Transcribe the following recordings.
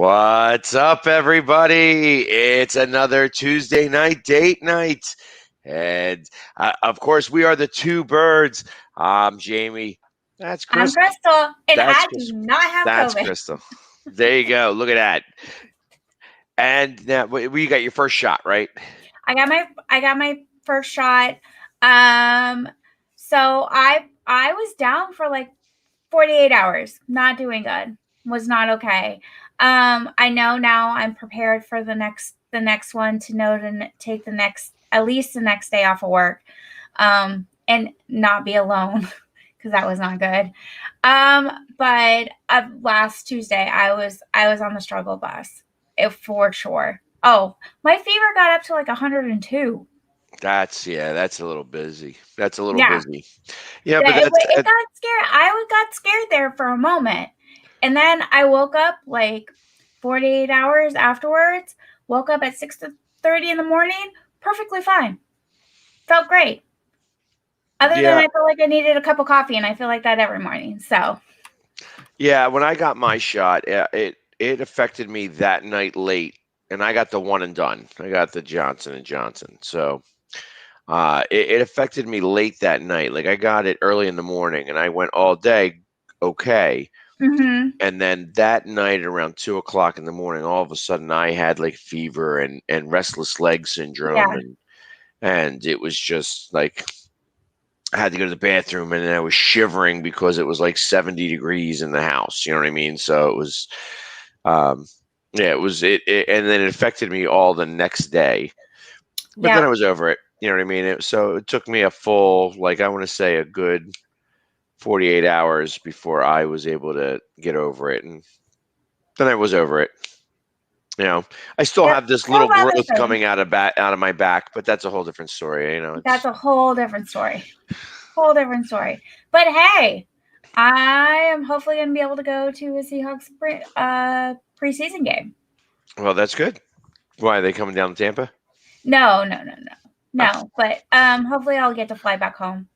What's up, everybody? It's another Tuesday night date night. And of course, we are the two birds. I'm Jamie. That's I'm Crystal. Crystal, and That's I do Crystal. not have That's COVID. Crystal. There you go. Look at that. And now we got your first shot, right? I got my first shot. Um, so I was down for like 48 hours, not doing good. Was not okay. I know now I'm prepared for the next one to know to take at least the next day off of work, and not be alone because that was not good. But last Tuesday I was on the struggle bus, for sure. Oh, my fever got up to like 102. That's a little busy. That's a little Yeah, busy. Yeah, but it got scared. I got scared there for a moment, and then I woke up like 48 hours afterwards. Woke up at 6:30 in the morning, perfectly fine. Felt great. Other than yeah, I felt like I needed a cup of coffee, and I feel like that every morning. So yeah. When I got my shot, it affected me that night late, and I got the one and done. I got the Johnson and Johnson. So it affected me late that night. Like I got it early in the morning, and I went all day okay. mhm. And then that night around 2 o'clock in the morning, all of a sudden I had like fever and restless leg syndrome, Yeah. and it was just like I had to go to the bathroom, and I was shivering because it was like 70 degrees in the house. You know what I mean? So it was, um, yeah, and then it affected me all the next day. But then Yeah. I was over it. You know what I mean? So it took me a full, like I want to say, a good 48 hours before I was able to get over it, and then I was over it. You know, I still Yep. have this We're little about the growth same. coming out of my back, but that's a whole different story. You know, That's it's a whole different story. Whole different story. But hey, I am hopefully going to be able to go to a Seahawks preseason game. well, that's good. Why are they coming down to Tampa? No, no, no, no, Oh, no. But hopefully I'll get to fly back home.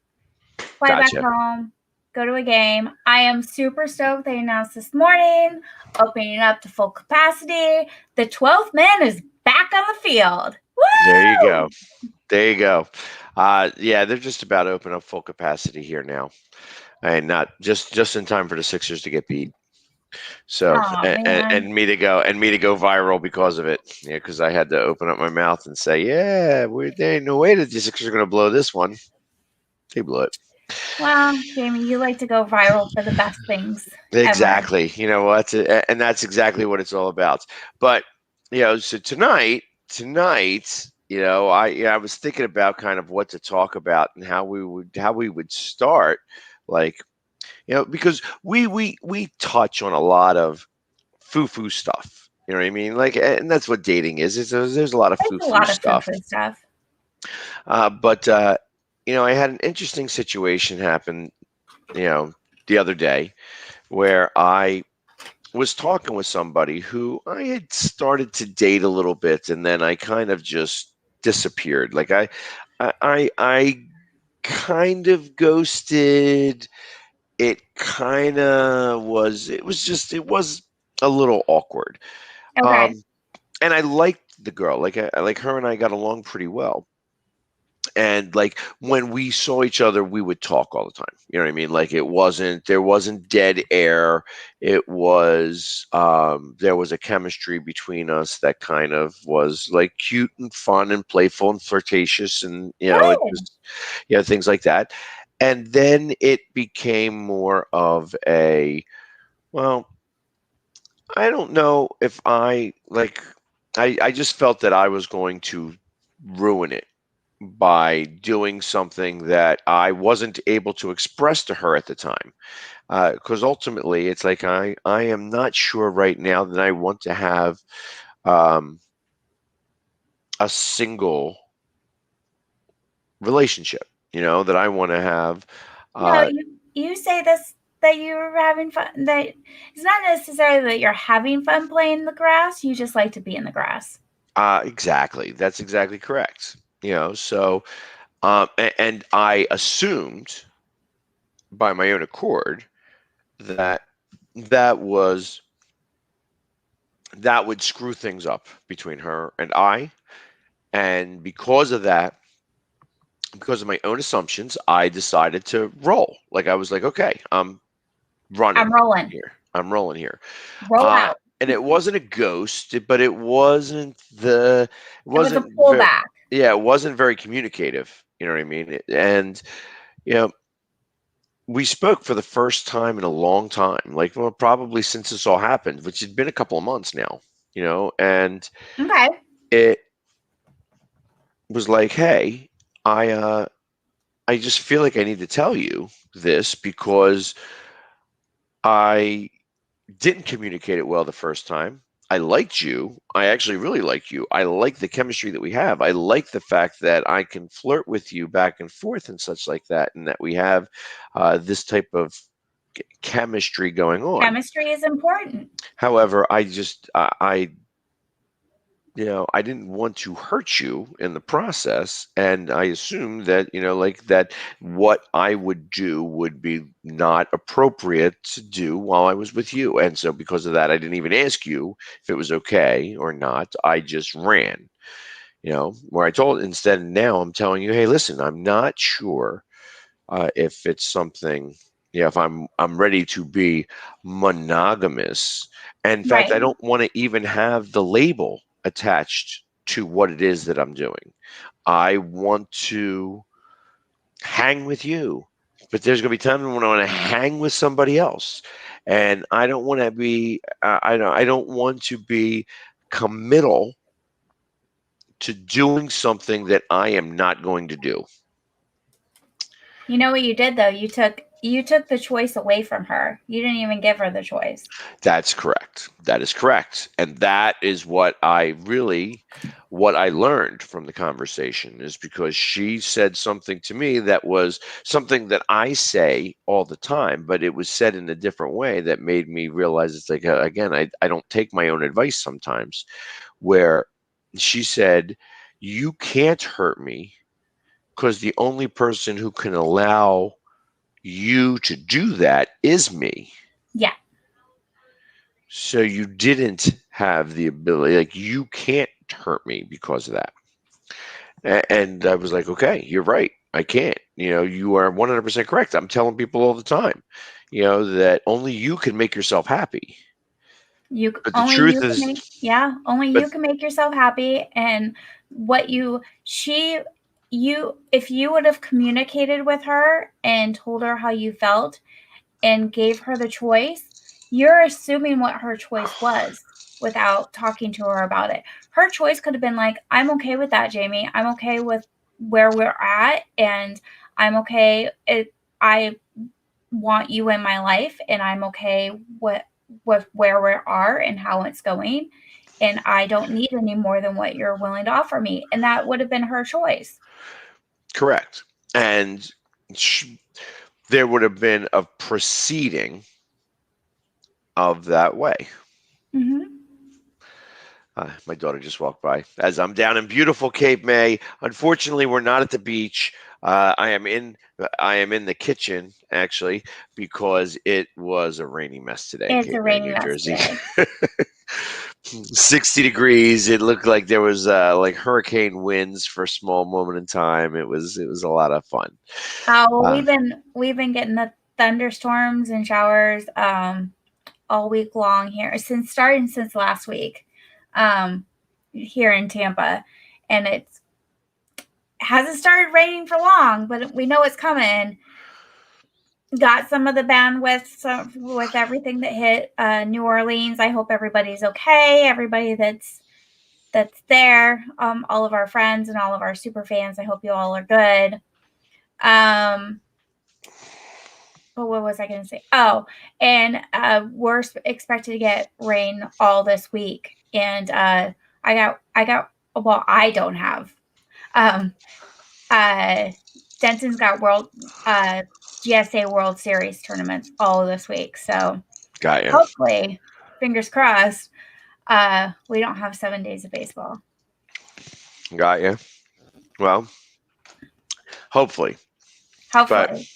Fly back gotcha. home. Go to a game. I am super stoked. They announced this morning, opening up to full capacity. The 12th man is back on the field. There you go. Woo! There you go. Yeah, they're just about to open up full capacity here now, and not just in time for the Sixers to get beat. So Oh man. and me to go viral because of it. Yeah, because I had to open up my mouth and say, yeah, there ain't no way that the Sixers are going to blow this one. They blew it. Well, Jamie, you like to go viral for the best things ever. Exactly. You know what? And that's exactly what it's all about. But so tonight, I was thinking about kind of what to talk about and how we would start, like, because we touch on a lot of foo-foo stuff. You know what I mean? Like, and that's what dating is. There's a lot of There's a foo-foo lot of stuff. foo-foo stuff. But I had an interesting situation happen, the other day where I was talking with somebody who I had started to date a little bit, and then I kind of just disappeared. Like I kind of ghosted. It was a little awkward. Okay. Um, and I liked the girl. Like like her and I got along pretty well. And like when we saw each other, we would talk all the time. You know what I mean? Like there wasn't dead air. There was a chemistry between us that kind of was like cute and fun and playful and flirtatious, and it Good. just things like that. And then it became more of a, well, I don't know if I just felt that I was going to ruin it by doing something that I wasn't able to express to her at the time. Because ultimately, it's like I am not sure right now that I want to have um, a single relationship. That I want to have. No, Uh, you say this that you're having fun. That it's not necessarily that you're having fun playing in the grass. You just like to be in the grass. exactly. That's exactly correct. So and I assumed by my own accord that that was that would screw things up between her and I. And because of that, because of my own assumptions, I decided to roll. Like I was like, okay, I'm running I'm rolling. here. I'm rolling here. Roll out. And it wasn't a ghost, but it It was a wasn't very, pullback. yeah, it wasn't very communicative. You know what I mean? And you know, we spoke for the first time in a long time, like well, probably since this all happened, which had been a couple of months now. And Okay. it was like, hey, I uh, I just feel like I need to tell you this because I didn't communicate it well the first time. I liked you. I actually really like you. I like the chemistry that we have. I like the fact that I can flirt with you back and forth and such like that, and that we have this type of chemistry going on. Chemistry is important. However, I didn't want to hurt you in the process, and I assumed that like that what I would do would be not appropriate to do while I was with you, and so because of that, I didn't even ask you if it was okay or not. I just ran. Where I told instead now I'm telling you, hey, listen, I'm not sure if it's something, if I'm ready to be monogamous. And in fact, Right. I don't want to even have the label attached to what it is that I'm doing. I want to hang with you, but there's going to be times when I want to hang with somebody else, and I don't want to be. I don't want to be committal to doing something that I am not going to do. You know what you did though? You took the choice away from her. You didn't even give her the choice. That's correct. That is correct. And that is what I learned from the conversation is because she said something to me that was something that I say all the time, but it was said in a different way that made me realize it's like, again, I don't take my own advice sometimes, where she said, you can't hurt me because the only person who can allow you to do that is me. Yeah. So you didn't have the ability, like you can't hurt me because of that. And I was like, okay, you're right. I can't. You are 100% correct. I'm telling people all the time, that only you can make yourself happy. You But the only truth you can is, make yeah, only but you can make yourself happy and what you she you if you would have communicated with her and told her how you felt and gave her the choice, you're assuming what her choice was without talking to her about it. Her choice could have been like, I'm okay with that, Jamie. I'm okay with where we're at and I'm okay. I want you in my life and I'm okay with where we are and how it's going. And I don't need any more than what you're willing to offer me. And that would have been her choice. correct. And sh- there would have been a proceeding of that way. Mm-hmm. My daughter just walked by as I'm down in beautiful Cape May. Unfortunately, we're not at the beach. I am in the kitchen actually because it was a rainy mess today in It's Cape a May, rainy New mess Jersey. today. 60 degrees. It looked like there was like hurricane winds for a small moment in time. It was a lot of fun. Oh, well, Uh, we've been getting the thunderstorms and showers all week long here since last week, um, here in Tampa, and it hasn't started raining for long, but we know it's coming. Got some of the bandwidth with everything that hit New Orleans. I hope everybody's okay. Everybody that's there, all of our friends and all of our super fans. I hope you all are good. Um, but what was I going to say? Oh, and we're expected to get rain all this week, and I got. Well, I don't have. Um, uh, Denton's got GSA World Series tournaments all this week, so got you. hopefully, fingers crossed, we don't have 7 days of baseball. Got you. Well, hopefully, but Hopefully.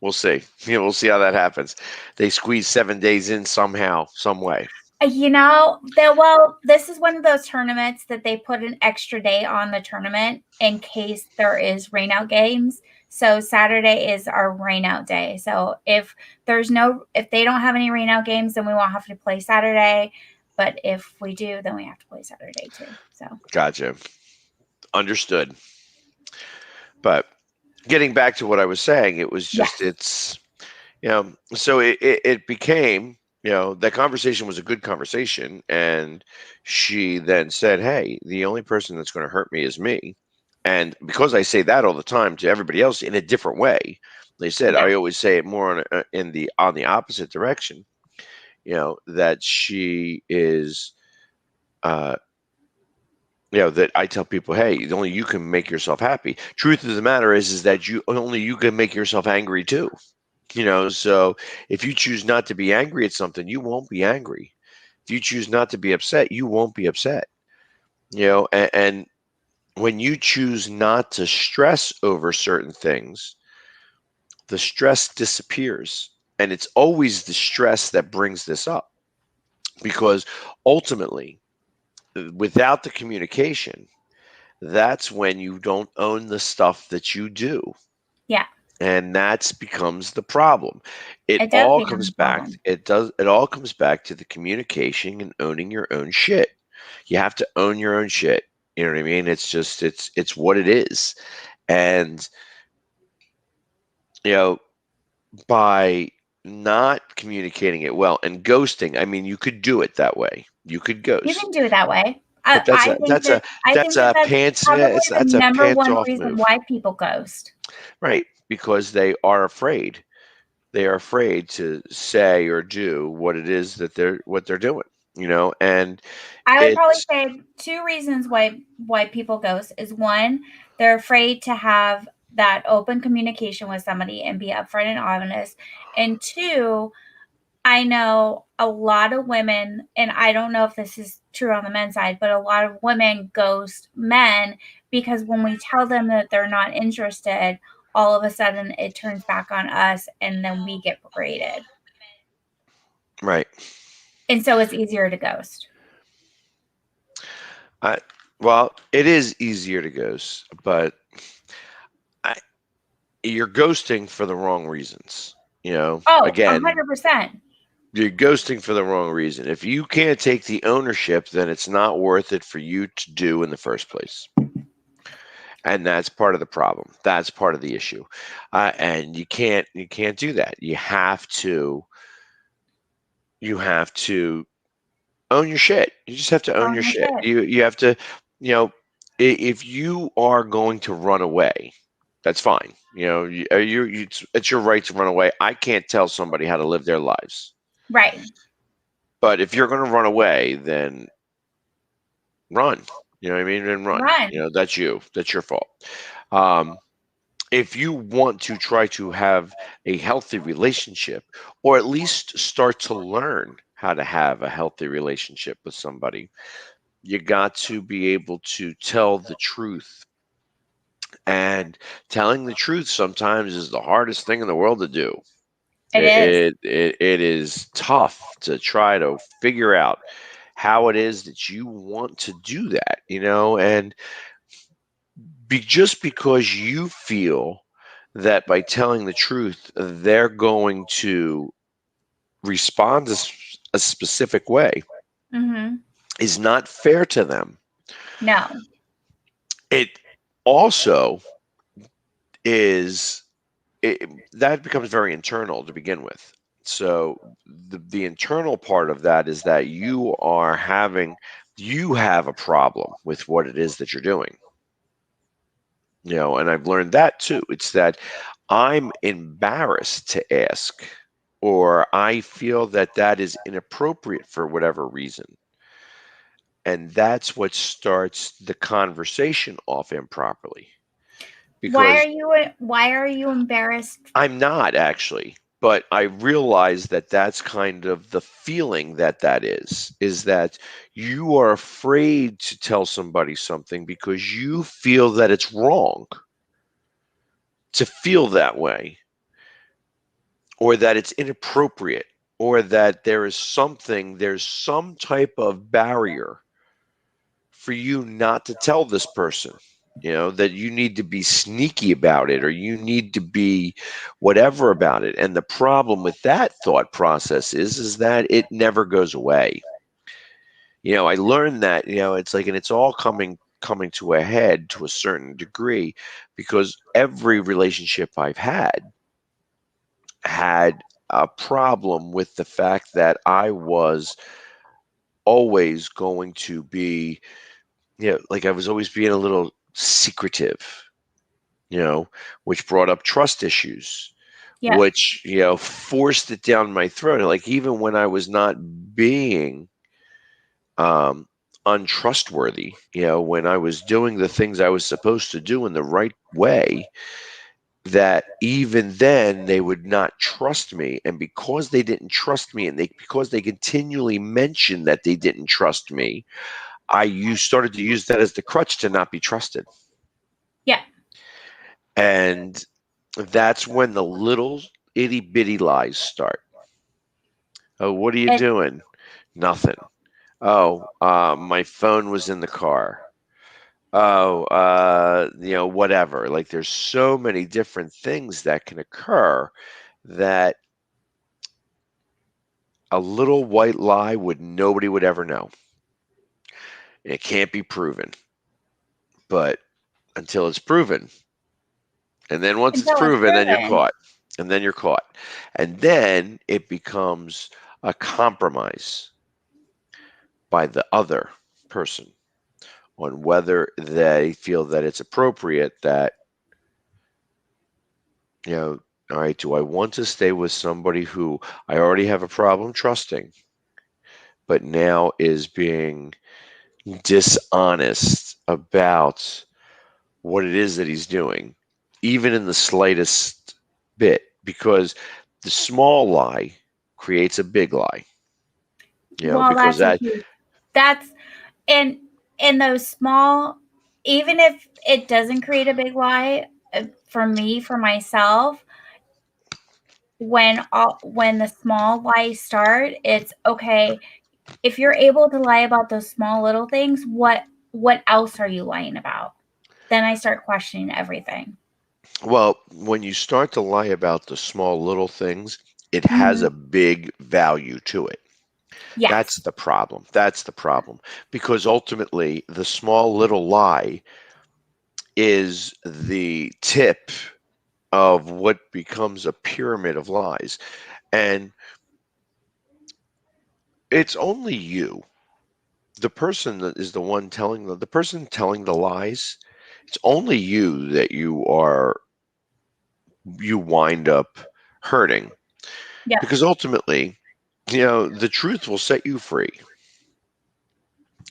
we'll see. We'll see how that happens. They squeeze 7 days in somehow, some way. This is one of those tournaments that they put an extra day on the tournament in case there is rain out games. So Saturday is our rain out day. So if they don't have any rain out games, then we won't have to play Saturday. But if we do, then we have to play Saturday too. So Gotcha. Understood. But getting back to what I was saying, it was just yes, it's so it became, that conversation was a good conversation, and she then said, "Hey, the only person that's going to hurt me is me." And because I say that all the time to everybody else in a different way, they said yeah, I always say it more on the opposite direction. That she is. Uh, that I tell people, hey, only you can make yourself happy. Truth of the matter is that you can make yourself angry too. So if you choose not to be angry at something, you won't be angry. If you choose not to be upset, you won't be upset. And when you choose not to stress over certain things, the stress disappears. And it's always the stress that brings this up, because ultimately, without the communication, that's when you don't own the stuff that you do. yeah, And that's becomes the problem. It it does all become comes a back. problem. It all comes back to the communication and owning your own shit. You have to own your own shit. You know what I mean? It's just it's what it is. And you know, by not communicating it well and ghosting, I mean, you could do it that way. You could You ghost. can do it that way. But I think that I that's think that a that's pants probably the that's a number pants one off reason move. why people ghost. Right? Because they are afraid. They are afraid to say or do what it is that they're doing, and I would probably it's say two reasons why people ghost is one, they're afraid to have that open communication with somebody and be upfront and honest. And two, I know a lot of women, and I don't know if this is true on the men's side, but a lot of women ghost men because when we tell them that they're not interested, all of a sudden it turns back on us and then we get berated. right. And so it's easier to ghost. I Well, it is easier to ghost, but I, you're ghosting for the wrong reasons. Oh, Again, 100%. you're ghosting for the wrong reason. If you can't take the ownership, then it's not worth it for you to do in the first place. And that's part of the problem. That's part of the issue. And you can't do that. You have to own your shit. You just have to own On your your shit. shit. You have to, you know, if you are going to run away, that's fine. It's your right to run away. I can't tell somebody how to live their lives. Right. But if you're going to run away, then run. You know what I mean? And run. Run. That's you. That's your fault. Um, if you want to try to have a healthy relationship, or at least start to learn how to have a healthy relationship with somebody, you got to be able to tell the truth. And telling the truth sometimes is the hardest thing in the world to do. It is. It is tough to try to figure out how it is that you want to do that, and just because you feel that by telling the truth, they're going to respond a specific way Mhm. is not fair to them. No. It also is it, that becomes very internal to begin with. So the internal part of that is that you have a problem with what it is that you're doing. And I've learned that too. It's that I'm embarrassed to ask, or I feel that that is inappropriate for whatever reason. And that's what starts the conversation off improperly, because Why are you embarrassed? I'm not actually, but I realize that that's kind of the feeling that is that you are afraid to tell somebody something because you feel that it's wrong to feel that way, or that it's inappropriate. or that there's some type of barrier for you not to tell this person, that you need to be sneaky about it, or you need to be whatever about it. And the problem with that thought process is that it never goes away. I learned that, it's like, and it's all coming to a head to a certain degree, because every relationship I've had a problem with the fact that I was always going to be, like I was always being a little secretive, you know, which brought up trust issues, Yeah. which, forced it down my throat. Like, even when I was not being um, untrustworthy, when I was doing the things I was supposed to do in the right way, that even then they would not trust me. And because they didn't trust me, and because they continually mentioned that they didn't trust me, I started to use that as the crutch to not be trusted. Yeah. And that's when the little itty bitty lies start. Oh, what are you It doing? Nothing. Oh, my phone was in the car. Oh, whatever. Like, there's so many different things that can occur that a little white lie nobody would ever know. It can't be proven. But until it's proven, and then once it's until it's proven, then you're proven. caught. And then you're caught. And then it becomes a compromise by the other person on whether they feel that it's appropriate that, you know, all right, do I want to stay with somebody who I already have a problem trusting, but now is being dishonest about what it is that he's doing, even in the slightest bit, because the small lie creates a big lie, Well, because that's a that, huge. That's and in those small, even if it doesn't create a big lie, for me, for myself, when the small lies start, it's okay. If you're able to lie about those small little things, what else are you lying about? Then I start questioning everything. well, when you start to lie about the small little things, it has Hmm. a big value to it. That's Yes. the problem. That's the problem. Because ultimately, the small little lie is the tip of what becomes a pyramid of lies. And it's only you. The person that is the one telling the person telling the lies, it's only you that you wind up hurting, Yeah. because ultimately, the truth will set you free.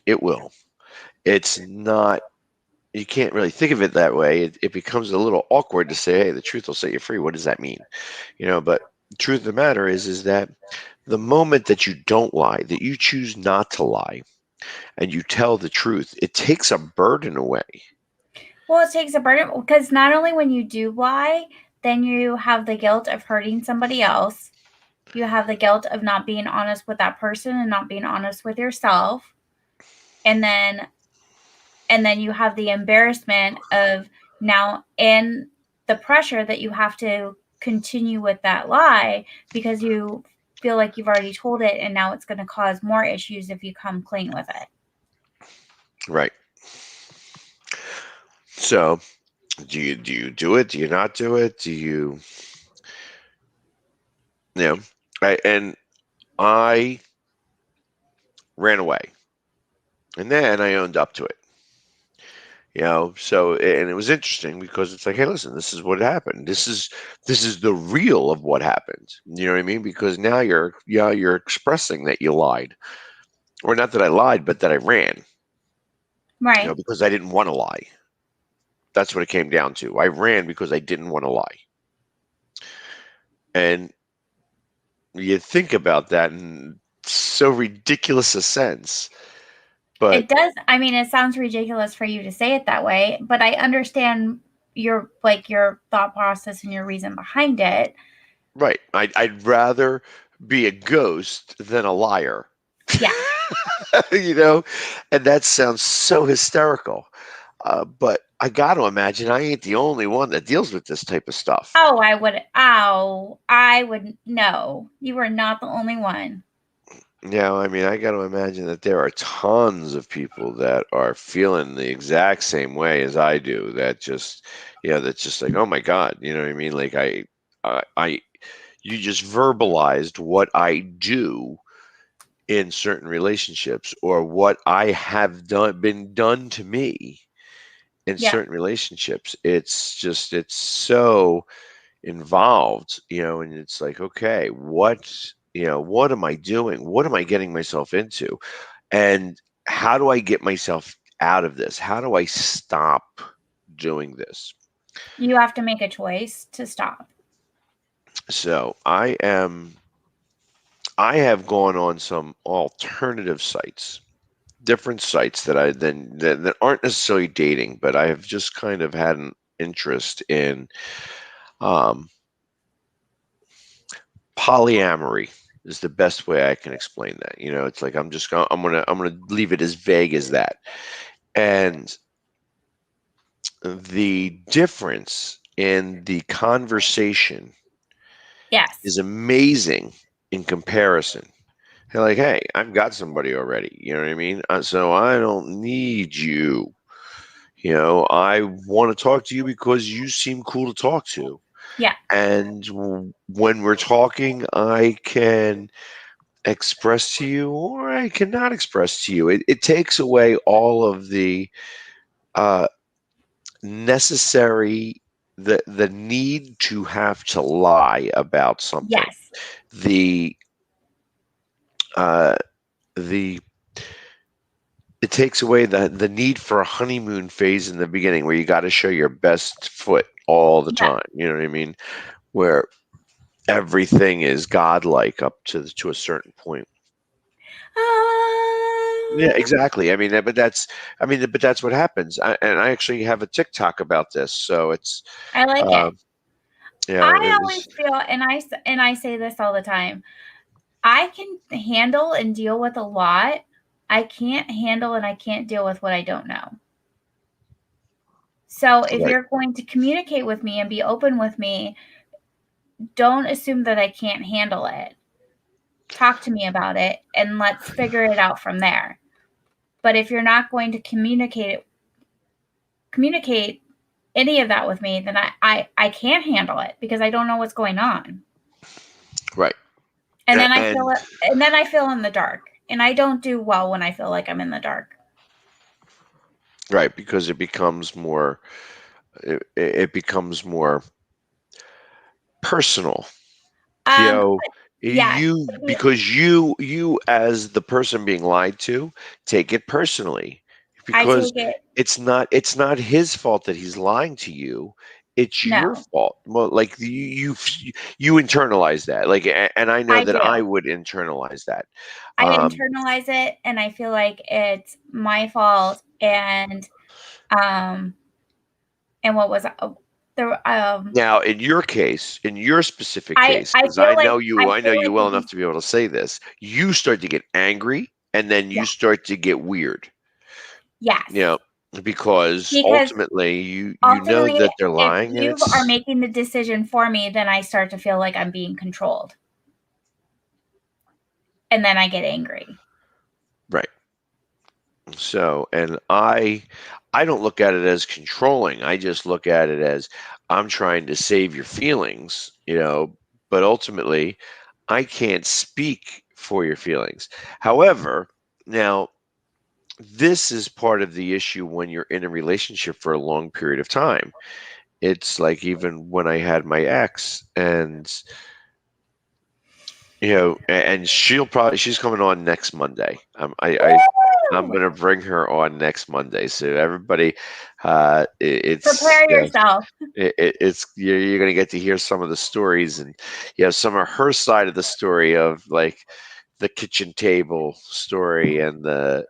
It will. It's not, you can't really think of it that way. It becomes a little awkward to say, hey, the truth will set you free. What does that mean? But the truth of the matter is that the moment that you don't lie, that you choose not to lie, and you tell the truth, it takes a burden away. Well, it takes a burden because not only when you do lie, then you have the guilt of hurting somebody else. You have the guilt of not being honest with that person and not being honest with yourself. And then you have the embarrassment of now in the pressure that you have to continue with that lie because you feel like you've already told it and now it's going to cause more issues if you come clean with it. Right. So, do you do it? Do you not do it? You know, and I ran away, and then I owned up to it. So, and it was interesting because it's like, hey, listen, this is what happened. This is the real of what happened. You know what I mean? Because now you're expressing that you lied, or not that I lied, but that I ran. Right. Because I didn't want to lie. That's what it came down to. I ran because I didn't want to lie. And you think about that in so ridiculous a sense, but It does. I mean, it sounds ridiculous for you to say it that way, but I understand your thought process and your reason behind it. right. I'd rather be a ghost than a liar. Yeah. you know, and that sounds so hysterical. But I got to imagine I ain't the only one that deals with this type of stuff. I would no. You are not the only one. I mean, I got to imagine that there are tons of people that are feeling the exact same way as I do. That just, that's just like, oh my God, you know what I mean? Like you just verbalized what I do in certain relationships, or what I have been done to me in Yeah. certain relationships. It's so involved, and it's like, okay, what am I doing? What am I getting myself into? And how do I get myself out of this? How do I stop doing this? You have to make a choice to stop. So I have gone on some alternative sites, different sites that that aren't necessarily dating, but I have just kind of had an interest in um, polyamory is the best way I can explain that. It's like I'm gonna leave it as vague as that. And the difference in the conversation Yes. is amazing in comparison. They're like, hey, I've got somebody already. You know what I mean? So I don't need you. I want to talk to you because you seem cool to talk to. Yeah. And when we're talking, I can express to you, or I cannot express to you. It takes away all of the uh, necessary, the need to have to lie about something. Yes. The uh, the it takes away the need for a honeymoon phase in the beginning, where you got to show your best foot all the Yeah. time. You know what I mean? Where everything is godlike up to a certain point. Yeah, Ah, exactly. But that's what happens. And I actually have a TikTok about this. So it's, I like it. uh, I it always was feel, and I say this all the time. I can handle and deal with a lot. I can't handle and I can't deal with what I don't know. So if right, you're going to communicate with me and be open with me, don't assume that I can't handle it. Talk to me about it and let's figure it out from there. But if you're not going to communicate any of that with me, then I can't handle it because I don't know what's going on. right, And then I feel and it, and then I feel in the dark. And I don't do well when I feel like I'm in the dark. right, because it becomes more personal. You Um, know, yeah, you because you as the person being lied to take it personally, I because take it. it's not his fault that he's lying to you. It's your No, fault. Well, like you internalize that, like, and I know I that do. I would internalize that. I Um, internalize it, and I feel like it's my fault. Um, and what was there? Now, in your specific case, because I I know feel you like well enough to be able to say this, you start to get angry, and then yeah, you start to get weird. yes, You know, because because ultimately you know ultimately, that they're if lying, and you are it's making the decision for me, then I start to feel like I'm being controlled, and then I get angry. right. So, and I don't look at it as controlling. I just look at it as, I'm trying to save your feelings, but ultimately I can't speak for your feelings. However, now this is part of the issue when you're in a relationship for a long period of time. It's like, even when I had my ex, and and she's coming on next Monday. I'm Woo! gonna bring her on next Monday. So everybody, it's Prepare yourself. it's you're gonna get to hear some of the stories, and some of her side of the story, of like the kitchen table story, and the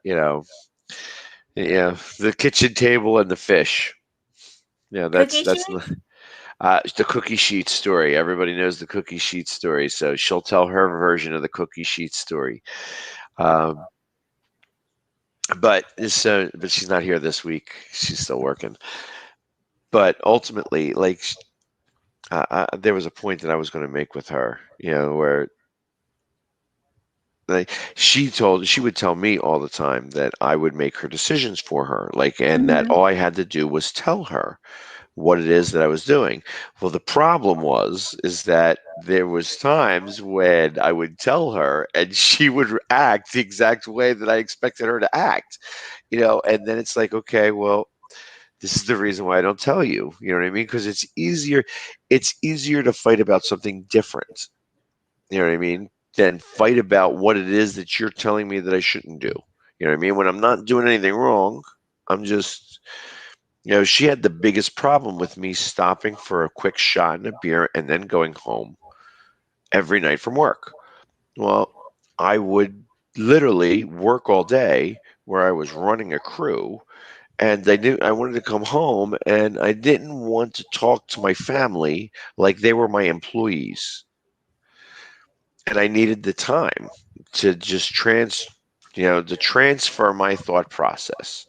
kitchen table and the fish. Cookie That's sheet? The cookie sheet story. Everybody knows the cookie sheet story, so she'll tell her version of the cookie sheet story. Um, but she's not here this week. She's still working. But ultimately, like, there was a point that I was going to make with her, where like she would tell me all the time that I would make her decisions for her, like, and that Mhm. all I had to do was tell her what it is that I was doing. Well, the problem is that there was times when I would tell her and she would act the exact way that I expected her to act, and then it's like, okay, well, this is the reason why I don't tell you. You know what I mean? Because it's easier to fight about something different. You know what I mean? Than fight about what it is that you're telling me that I shouldn't do. You know what I mean? When I'm not doing anything wrong, I'm just, she had the biggest problem with me stopping for a quick shot and a beer and then going home every night from work. Well, I would literally work all day where I was running a crew, and I wanted to come home and I didn't want to talk to my family like they were my employees. And I needed the time to just to transfer my thought process.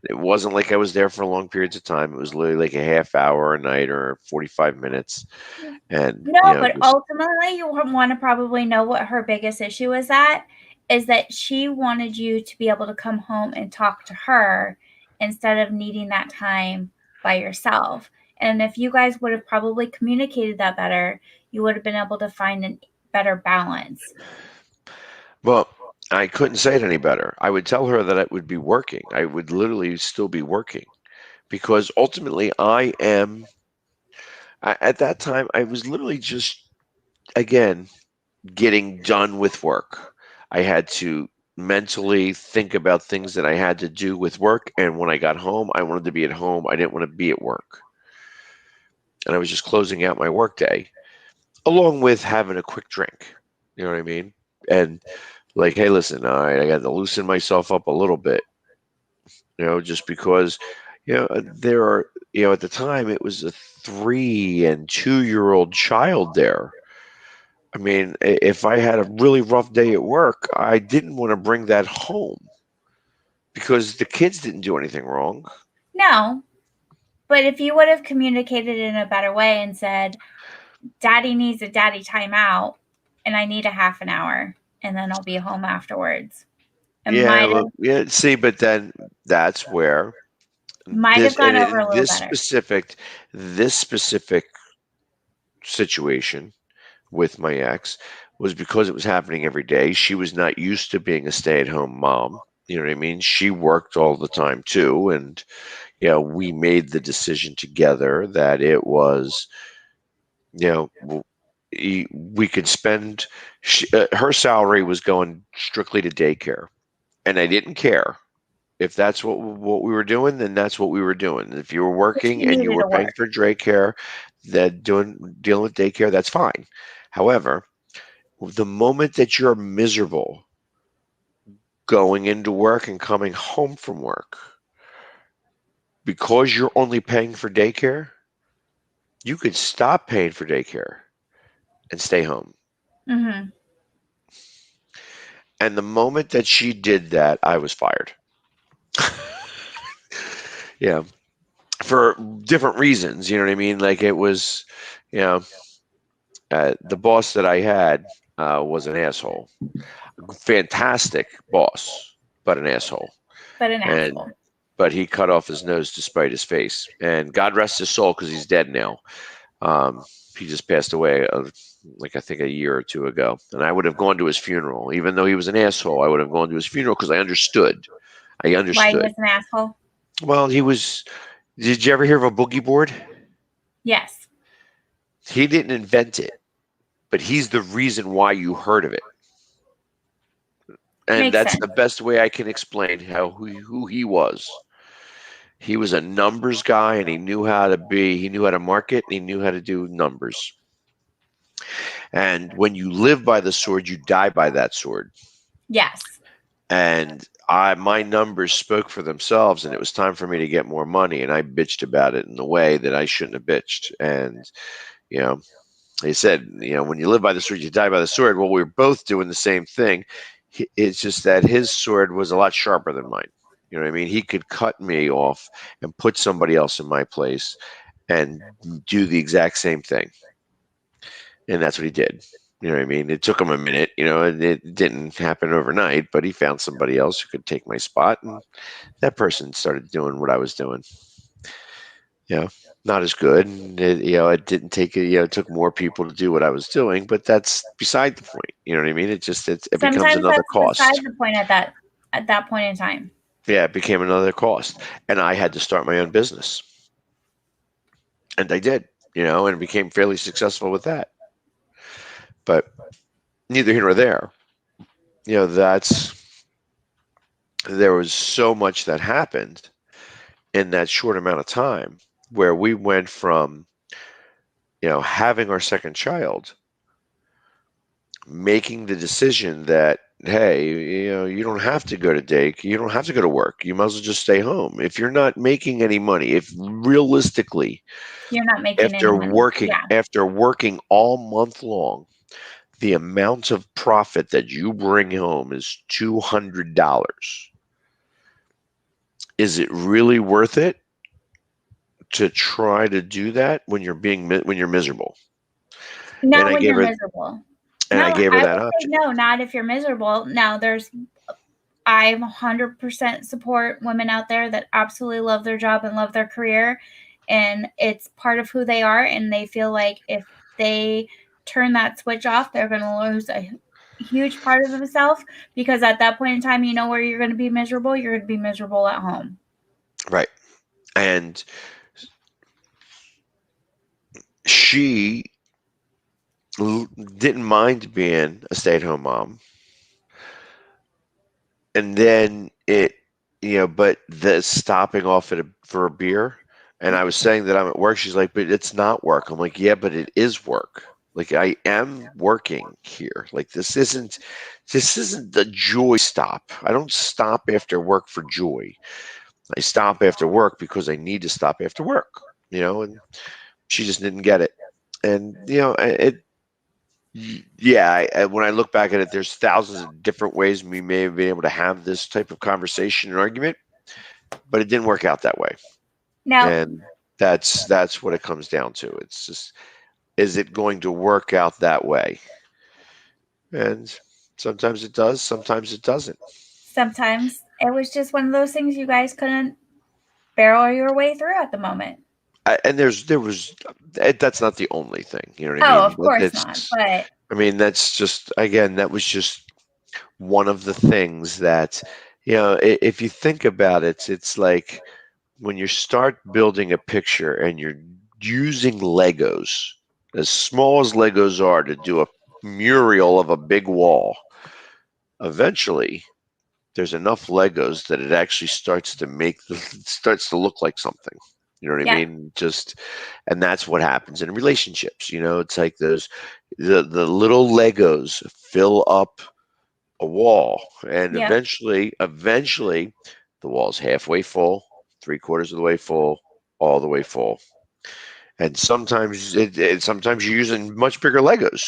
It wasn't like I was there for long periods of time. It was literally like a half hour a night or 45 minutes. And, No, but just, ultimately, you want to probably know what her biggest issue is at is that she wanted you to be able to come home and talk to her instead of needing that time by yourself. And if you guys would have probably communicated that better, you would have been able to find a better balance. well, I couldn't say it any better. I would tell her that I would be working. I would literally still be working because ultimately at that time, I was literally just, again, getting done with work. I had to mentally think about things that I had to do with work. And when I got home, I wanted to be at home. I didn't want to be at work. And I was just closing out my workday along with having a quick drink. You know what I mean? And like, hey, listen, all right, I got to loosen myself up a little bit, just because, there are, at the time it was a 3 and 2 year old child there. I mean, if I had a really rough day at work, I didn't want to bring that home because the kids didn't do anything wrong. No, but if you would have communicated in a better way and said, Daddy needs a daddy timeout and I need a half an hour and then I'll be home afterwards. It Yeah, might well, have yeah. See, but then that's where might have this gone and over a in little better. this specific situation with my ex was because it was happening every day. She was not used to being a stay-at-home mom. You know what I mean? She worked all the time too, and we made the decision together that it was, you know, we could spend. Her salary was going strictly to daycare, and I didn't care if that's what we were doing. Then that's what we were doing. If you were But she working and you needed were to paying work. for daycare, that dealing with daycare, that's fine. However, the moment that you're miserable going into work and coming home from work because you're only paying for daycare, you could stop paying for daycare and stay home. Mm-hmm. And the moment that she did that, I was fired. Yeah, for different reasons. You know what I mean? Like, it was, you know, the boss that I had was an asshole. Fantastic boss, but an asshole. But an And asshole. but he cut off his nose to spite his face. And God rest his soul because he's dead now. Um, he just passed away, like, I think a year or two ago. And I would have gone to his funeral, even though he was an asshole. I would have gone to his funeral because I understood. I Why he understood. was an asshole? Well, he was. Did you ever hear of a boogie board? Yes. He didn't invent it, but he's the reason why you heard of it. And Makes that's sense. the best way I can explain who he was. He was a numbers guy, and he knew how to market, and he knew how to do numbers. And when you live by the sword, you die by that sword. Yes. And my numbers spoke for themselves, and it was time for me to get more money, and I bitched about it in a way that I shouldn't have bitched. And you know, he said, when you live by the sword, you die by the sword. Well, we were both doing the same thing. It's just that his sword was a lot sharper than mine. You know what I mean? He could cut me off and put somebody else in my place and do the exact same thing. And that's what he did. You know what I mean? It took him a minute, and it didn't happen overnight, but he found somebody else who could take my spot, and that person started doing what I was doing. You know, not as good. And it didn't take it took more people to do what I was doing, but that's beside the point. You know what I mean? It becomes Sometimes another that's beside cost. the point at that point in time. Yeah, it became another cost. And I had to start my own business. And I did, and became fairly successful with that. But neither here nor there. That's there was so much that happened in that short amount of time where we went from, having our second child, making the decision that, hey, you don't have to go to you don't have to go to work. You might as well just stay home. If you're not making any money, if realistically, You're not making any money. Yeah. after working all month long, the amount of profit that you bring home is $200. Is it really worth it to try to do that when you're miserable? And Not I when gave you're her miserable. and No, I gave her I that would say option. no, not if you're miserable. Now, I'm 100% support women out there that absolutely love their job and love their career, and it's part of who they are, and they feel like if they turn that switch off, they're going to lose a huge part of themselves, because at that point in time, you know where you're going to be miserable? You're going to be miserable at home. Right. And she didn't mind being a stay-at-home mom. And then but the stopping off for a beer, and I was saying that I'm at work. She's like, but it's not work. I'm like, yeah, but it is work. Like, I am working here. Like, this isn't the joy stop. I don't stop after work for joy. I stop after work because I need to stop after work. And she just didn't get it. And yeah, when I look back at it, there's thousands of different ways we may have been able to have this type of conversation and argument, but it didn't work out that way. Now, And that's what it comes down to. It's just, is it going to work out that way? And sometimes it does, sometimes it doesn't. sometimes it was just one of those things you guys couldn't barrel your way through at the moment. And that's not the only thing. You know what I Oh, mean? of course not. That's But I mean, that's just, again, that was just one of the things that, if you think about it, it's like when you start building a picture and you're using Legos, as small as Legos are, to do a mural of a big wall, eventually there's enough Legos that it actually starts to look like something. You know what I yeah, mean? And that's what happens in relationships. It's like the little Legos fill up a wall, and yep, eventually the wall's halfway full, three-quarters of the way full, all the way full. And sometimes you're using much bigger Legos.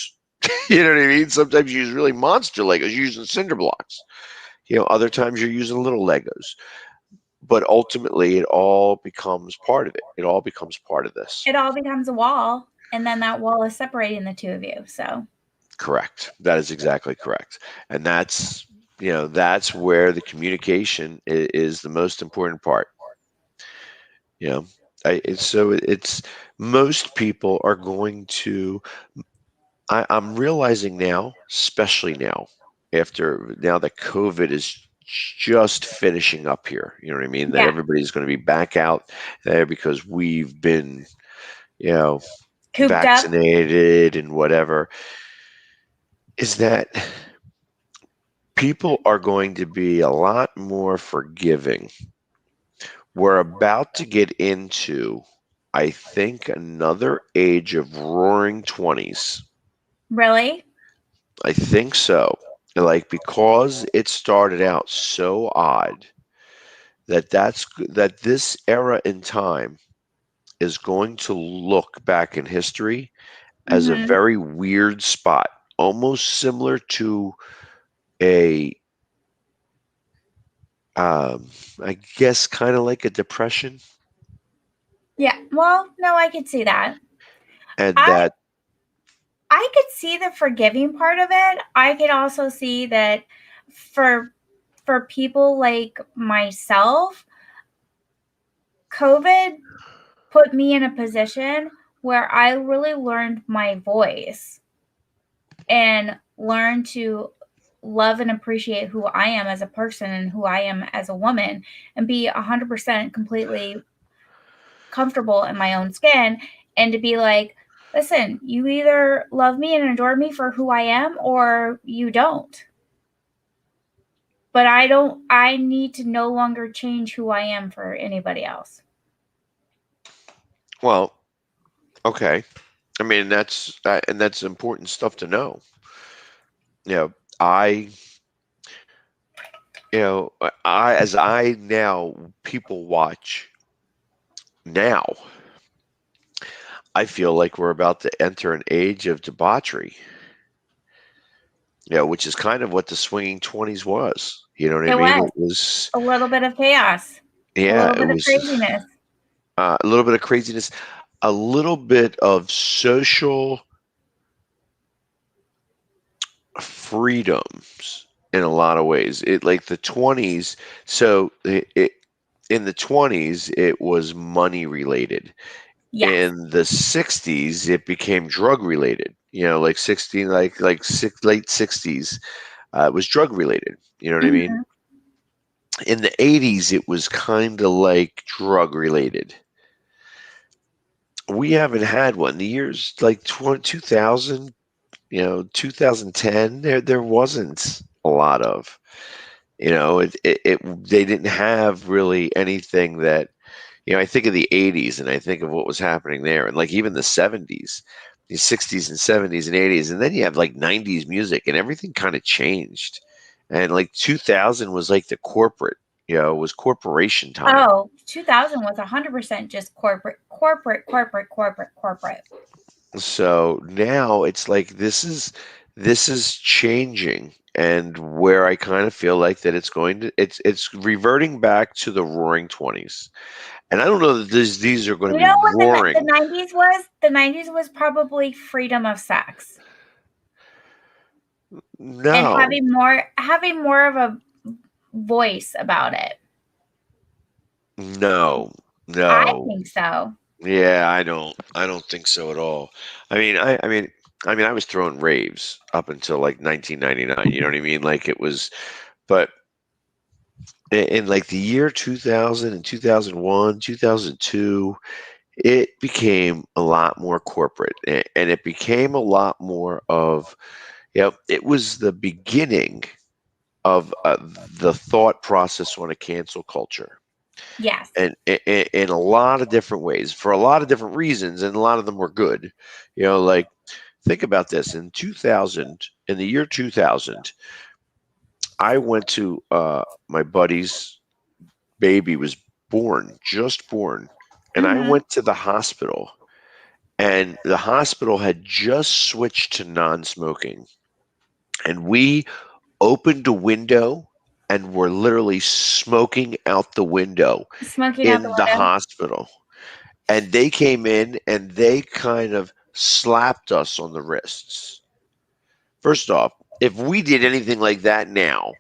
You know what I mean? Sometimes you use really monster Legos. You're using cinder blocks. Other times you're using little Legos. But ultimately, it all becomes part of it. It all becomes part of this. it all becomes a wall, and then that wall is separating the two of you. So, Correct. That is exactly correct. And that's where the communication is the most important part. You know, it's most people are going to. I'm realizing now, especially now that COVID is just finishing up here. You know what I mean? That yeah, everybody's going to be back out there because we've been, you know, cooped up. vaccinated and whatever. Is that people are going to be a lot more forgiving. We're about to get into, I think, another age of roaring 20s. Really? I think so. Like because it started out so odd that this era in time is going to look back in history as a Mhm. very weird spot, almost similar to a I guess kind of like a depression, Yeah. Well, no, I could see that. and I that I could see the forgiving part of it. I could also see that for for people like myself, COVID put me in a position where I really learned my voice and learned to love and appreciate who I am as a person and who I am as a woman and be 100% completely comfortable in my own skin and to be like, listen, you either love me and adore me for who I am or you don't. But I need to no longer change who I am for anybody else. well, okay. I mean and that's important stuff to know. You know, I I as I now people watch now, I feel like we're about to enter an age of debauchery. Which is kind of what the swinging 20s was. You know what I It mean? was It was, a little bit of chaos, a yeah, little it bit of was craziness. a little bit of craziness, a little bit of social freedoms in a lot of ways. It like the 20s. So in the 20s, it was money related. Yes. In the 60s, it became drug related. Like 16, late 60s, it was drug related. You know what I mean? Hmm. In the 80s, it was kind of like drug related. We haven't had one. The years like 2000, 2010, there wasn't a lot of, they didn't have really anything that, I think of the 80s and I think of what was happening there, and like even the 70s, the 60s and 70s and 80s, and then you have like 90s music and everything kind of changed. And like 2000 was like the corporate, it was corporation time. Oh, 2000 was 100% just corporate, corporate, corporate, corporate, corporate. So now it's like this is changing, and where I kind of feel like that it's reverting back to the roaring 20s. And I don't know that these are going to You be know what the roaring. 90s was? The 90s was probably freedom of sex and No. having more of a voice about it. No. I No. think so. Yeah, I don't think so at all. I mean I was throwing raves up until like 1999, you know what I mean? Like it was, but in like the year 2000 and 2001, 2002, it became a lot more corporate, and it became a lot more of, it was the beginning of the thought process on a cancel culture. Yes. And in a lot of different ways, for a lot of different reasons, and a lot of them were good. Like think about this: in the year 2000, I went to my buddy's baby was born, just born, and I Mhm. went to the hospital, and the hospital had just switched to non-smoking, and we opened a window and were literally smoking out the window Smoking out the in the window. hospital. And they came in and they kind of slapped us on the wrists. First off, if we did anything like that now,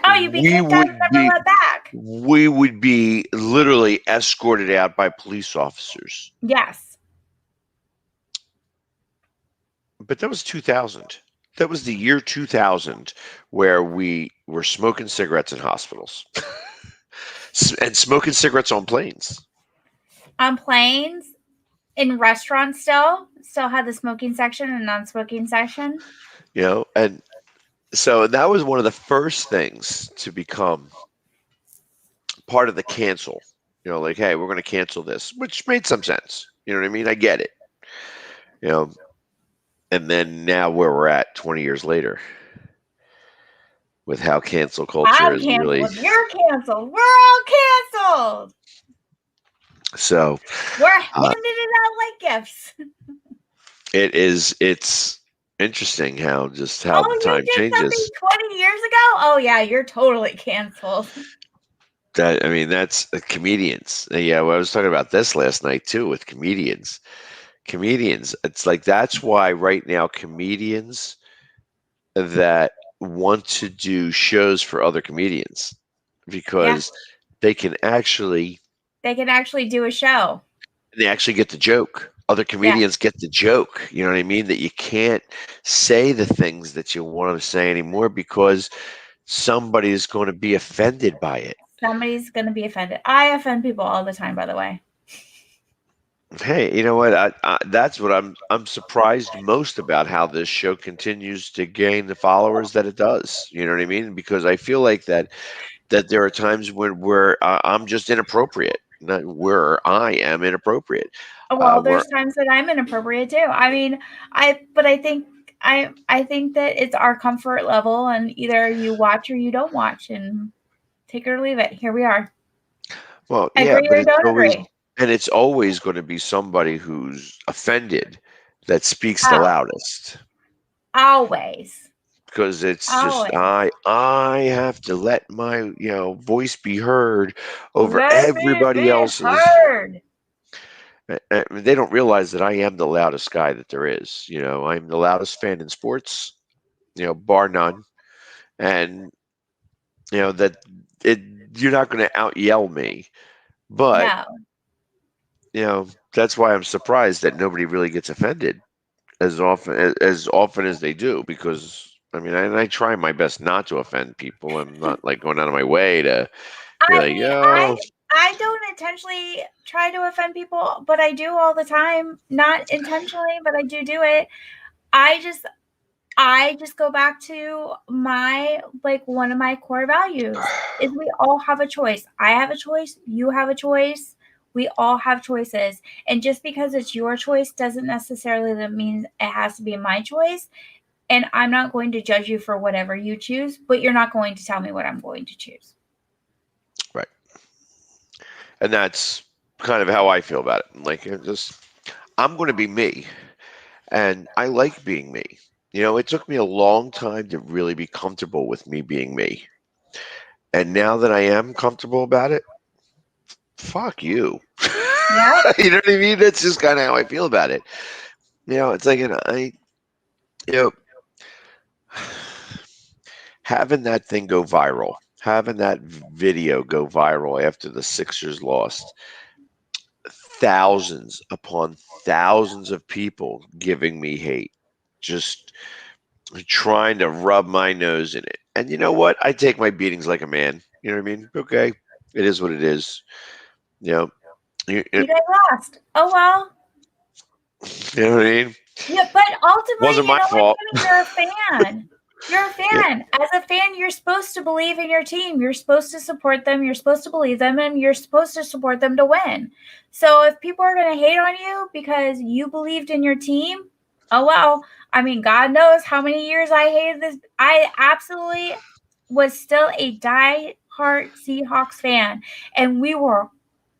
Oh, you'd be we kicked out and would never be let back. we would be literally escorted out by police officers. Yes. But that was 2000. That was the year 2000, where we were smoking cigarettes in hospitals and smoking cigarettes on planes. On planes, in restaurants still had the smoking section and non-smoking section. And so that was one of the first things to become part of the cancel. Like, hey, we're going to cancel this, which made some sense. You know what I mean? I get it. You know, and then now where we're at 20 years later. with how cancel culture I'm is really. canceled. You're canceled. We're all canceled. So We're handing uh, it out like gifts. it's interesting how just how the Oh, you time did something changes. 20 years ago? Oh, yeah, you're totally canceled. That I mean, that's comedians. Yeah, well, I was talking about this last night too with comedians. Comedians, it's like that's why right now comedians that want to do shows for other comedians Yeah, because they can actually they can actually do a show. they actually get the joke. Other Yeah, comedians get the joke. You know what I mean? That you can't say the things that you want to say anymore because somebody is going to be offended by it. somebody's going to be offended. I offend people all the time, by the way. Hey, you know what? That's what I'm surprised most about how this show continues to gain the followers that it does. You know what I mean? Because I feel like that there are times when where I'm just inappropriate, not where I am inappropriate. Well, Where there's times that I'm inappropriate too. I mean, but I think I think that it's our comfort level, and either you watch or you don't watch, and take it or leave it. Here we are. well, yeah, Agree but or don't agree. it's always going to be somebody who's offended that speaks the Oh, loudest always, because it's just always. I have to let my voice be heard over Let me everybody be else's. heard. They don't realize that I am the loudest guy that there is. I'm the loudest fan in sports, bar none, and that it you're not going to out yell me, but No, that's why I'm surprised that nobody really gets offended as often as they do because. I mean, I try my best not to offend people. I'm not like going out of my way to be I like, mean, I don't intentionally try to offend people, but I do all the time. Not intentionally, but I do it. I just I just go back to my like one of my core values is we all have a choice. I have a choice, you have a choice. We all have choices. And just because it's your choice doesn't necessarily mean it has to be my choice. And I'm not going to judge you for whatever you choose, but you're not going to tell me what I'm going to choose. right. And that's kind of how I feel about it. Like, I'm going to be me, and I like being me. It took me a long time to really be comfortable with me being me. And now that I am comfortable about it, fuck you. Yep. You know what I mean? That's just kind of how I feel about it. It's like, you know, having that thing go viral, having that video go viral after the Sixers lost, thousands upon thousands of people giving me hate, just trying to rub my nose in it. And you know what? I take my beatings like a man. You know what I mean? Okay, it is what it is. You know, You guys lost. Oh well. you know what I mean? Yeah, but ultimately, Wasn't you my know what, fault. Tammy? You're a fan. You're a Yeah, fan. As a fan, you're supposed to believe in your team. You're supposed to support them. You're supposed to believe them, and you're supposed to support them to win. So if people are going to hate on you because you believed in your team, oh well. I mean, God knows how many years I hated this. I absolutely was still a die-hard Seahawks fan, and we were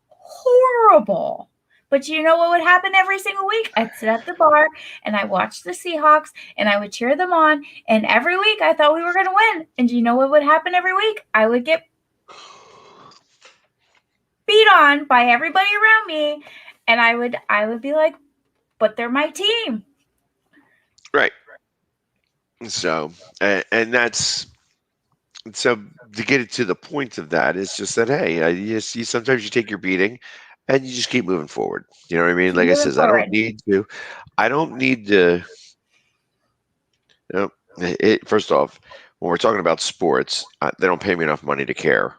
horrible. But you know what would happen every single week? I'd sit at the bar and I watched the Seahawks and I would cheer them on. And every week I thought we were going to win. And you know what would happen every week? I would get beat on by everybody around me. And I would be like, but they're my team. right. So, and that's so to get it to the point of that is just that hey, you see, sometimes you take your beating, and you just keep moving forward. You know what I mean? Keep Like I moving says, forward. I don't need to. You know, first off, when we're talking about sports, they don't pay me enough money to care.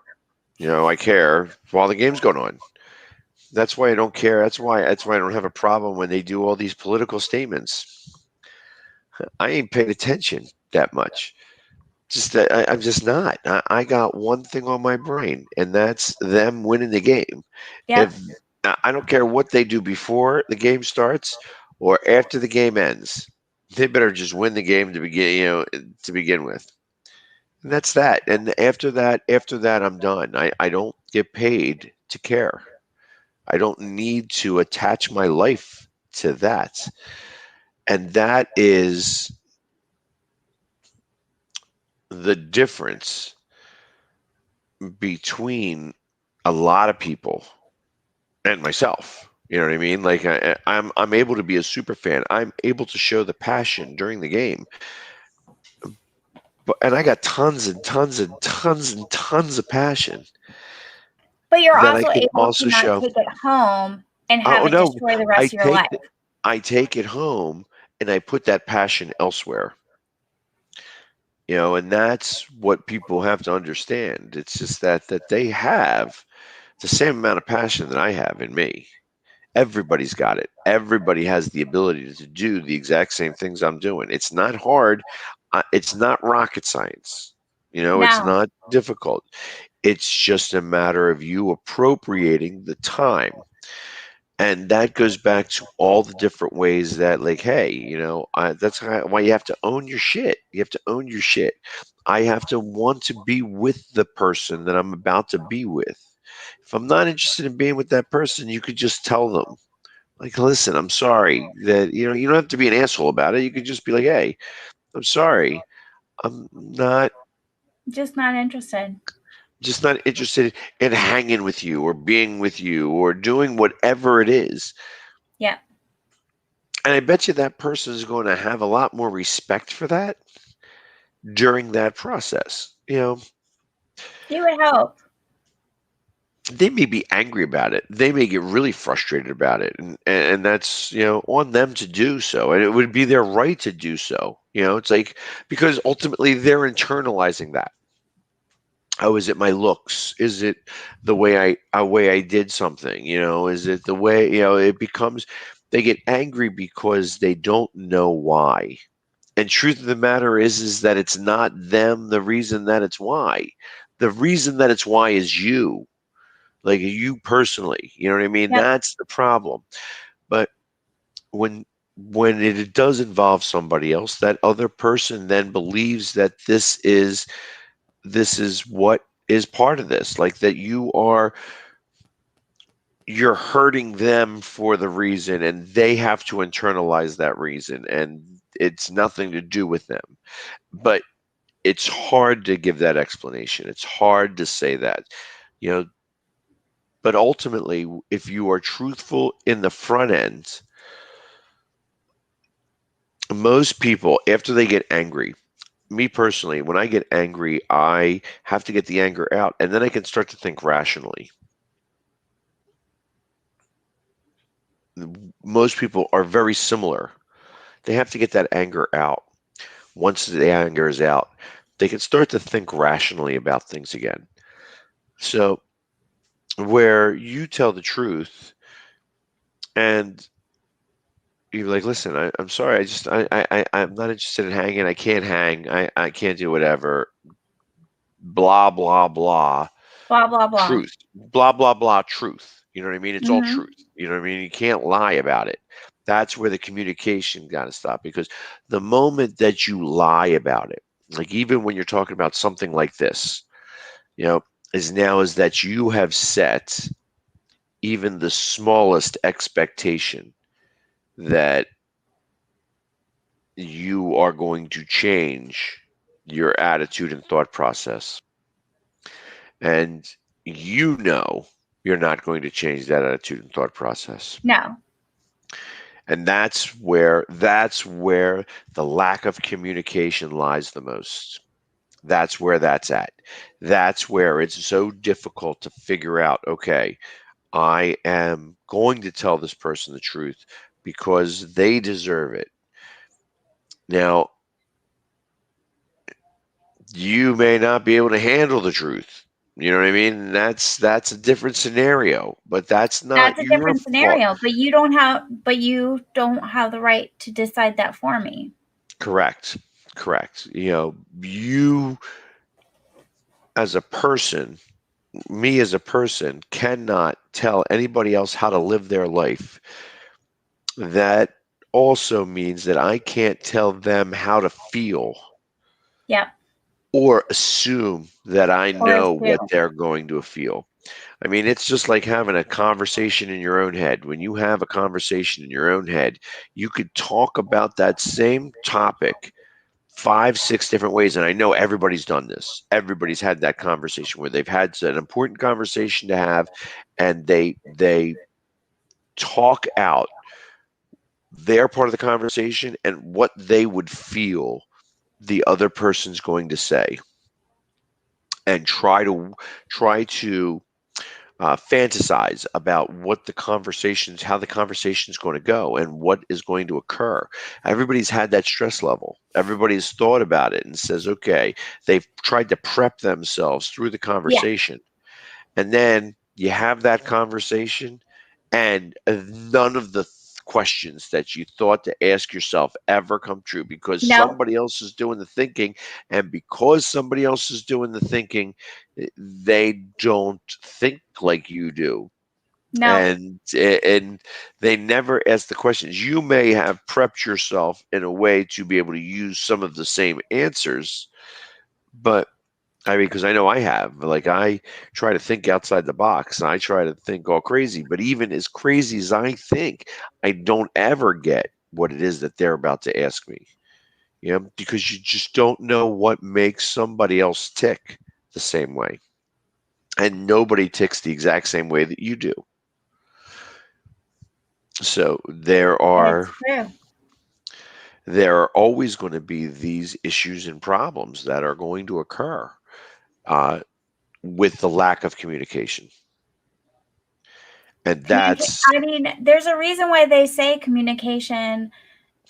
I care while the game's going on. That's why I don't care. That's why I don't have a problem when they do all these political statements. I ain't paying attention that much. Just that I'm just not. I got one thing on my brain, and that's them winning the game. Yep. If I don't care what they do before the game starts or after the game ends, they better just win the game to begin. To begin with, And that's that. And after that, I'm done. I don't get paid to care. I don't need to attach my life to that. And that is the difference between a lot of people and myself. You know what I mean? Like I'm able to be a super fan. I'm able to show the passion during the game, but and I got tons and tons and tons and tons of passion But you're that I also can able to also not show. take it home and have Oh it no, destroy the I rest of your take life. I take it home and I put that passion elsewhere. And that's what people have to understand. It's just that they have the same amount of passion that I have in me. Everybody's got it. Everybody has the ability to do the exact same things I'm doing. It's not hard. It's not rocket science. It's No, not difficult. It's just a matter of you appropriating the time. And that goes back to all the different ways that, like, hey, that's why you have to own your shit. You have to own your shit. I have to want to be with the person that I'm about to be with. If I'm not interested in being with that person, you could just tell them, like, listen, I'm sorry that, you don't have to be an asshole about it. You could just be like, hey, I'm sorry. I'm not just not interested. just not interested in hanging with you or being with you or doing whatever it is. Yep. And I bet you that person is going to have a lot more respect for that during that process. You would hope. They may be angry about it. They may get really frustrated about it, and that's on them to do so, and it would be their right to do so. It's like because ultimately they're internalizing that. Oh, is it my looks? Is it the way I did something? Is it the way it becomes? They get angry because they don't know why. And truth of the matter is that it's not them the reason that it's why. The reason that it's why is you, like you personally. You know what I mean? Yep. That's the problem. But when it does involve somebody else, that other person then believes that this is what is part of this, like that you're hurting them for the reason and they have to internalize that reason and it's nothing to do with them. But it's hard to give that explanation. It's hard to say that, you know, but ultimately, if you are truthful in the front end, most people, after they get angry, me personally, when I get angry, I have to get the anger out and then I can start to think rationally. Most people are very similar. They have to get that anger out. Once the anger is out, they can start to think rationally about things again. So, where you tell the truth and you're like, listen, I'm sorry. I'm not interested in hanging. I can't hang. I can't do whatever. Blah, blah, blah. Blah blah blah. Truth. Blah, blah, blah. Truth. You know what I mean? It's all Mhm. truth. You know what I mean? You can't lie about it. That's where the communication got to stop because the moment that you lie about it, like even when you're talking about something like this, you know, is that you have set even the smallest expectation that you are going to change your attitude and thought process. And you're not going to change that attitude and thought process. No. And that's where the lack of communication lies the most. That's where that's at. That's where it's so difficult to figure out, okay, I am going to tell this person the truth because they deserve it. Now, you may not be able to handle the truth. You know what I mean? That's a different scenario, but that's not That's a your different fault. scenario, but you don't have the right to decide that for me. Correct. Correct. You as a person, me as a person, cannot tell anybody else how to live their life. That also means that I can't tell them how to feel Yep. or assume that I or know what assume. they're going to feel. I mean, it's just like having a conversation in your own head. When you have a conversation in your own head, you could talk about that same topic five, six different ways. And I know everybody's done this. Everybody's had that conversation where they've had an important conversation to have, and they talk out their part of the conversation and what they would feel the other person's going to say, and try to fantasize about what the conversations, how the conversation is going to go, and what is going to occur. Everybody's had that stress level. Everybody's thought about it and says, okay, they've tried to prep themselves through the Yeah. conversation. And then you have that conversation, and none of the questions that you thought to ask yourself ever come true because No. somebody else is doing the thinking. And because somebody else is doing the thinking, they don't think like you do. No. And they never ask the questions. You may have prepped yourself in a way to be able to use some of the same answers, but I mean, because I know I have. Like, I try to think outside the box, and I try to think all crazy. But even as crazy as I think, I don't ever get what it is that they're about to ask me. You know, because you just don't know what makes somebody else tick the same way, and nobody ticks the exact same way that you do. So It's true. there are always going to be these issues and problems that are going to occur uh, with the lack of communication, and Communicate. that's I mean, there's a reason why they say communication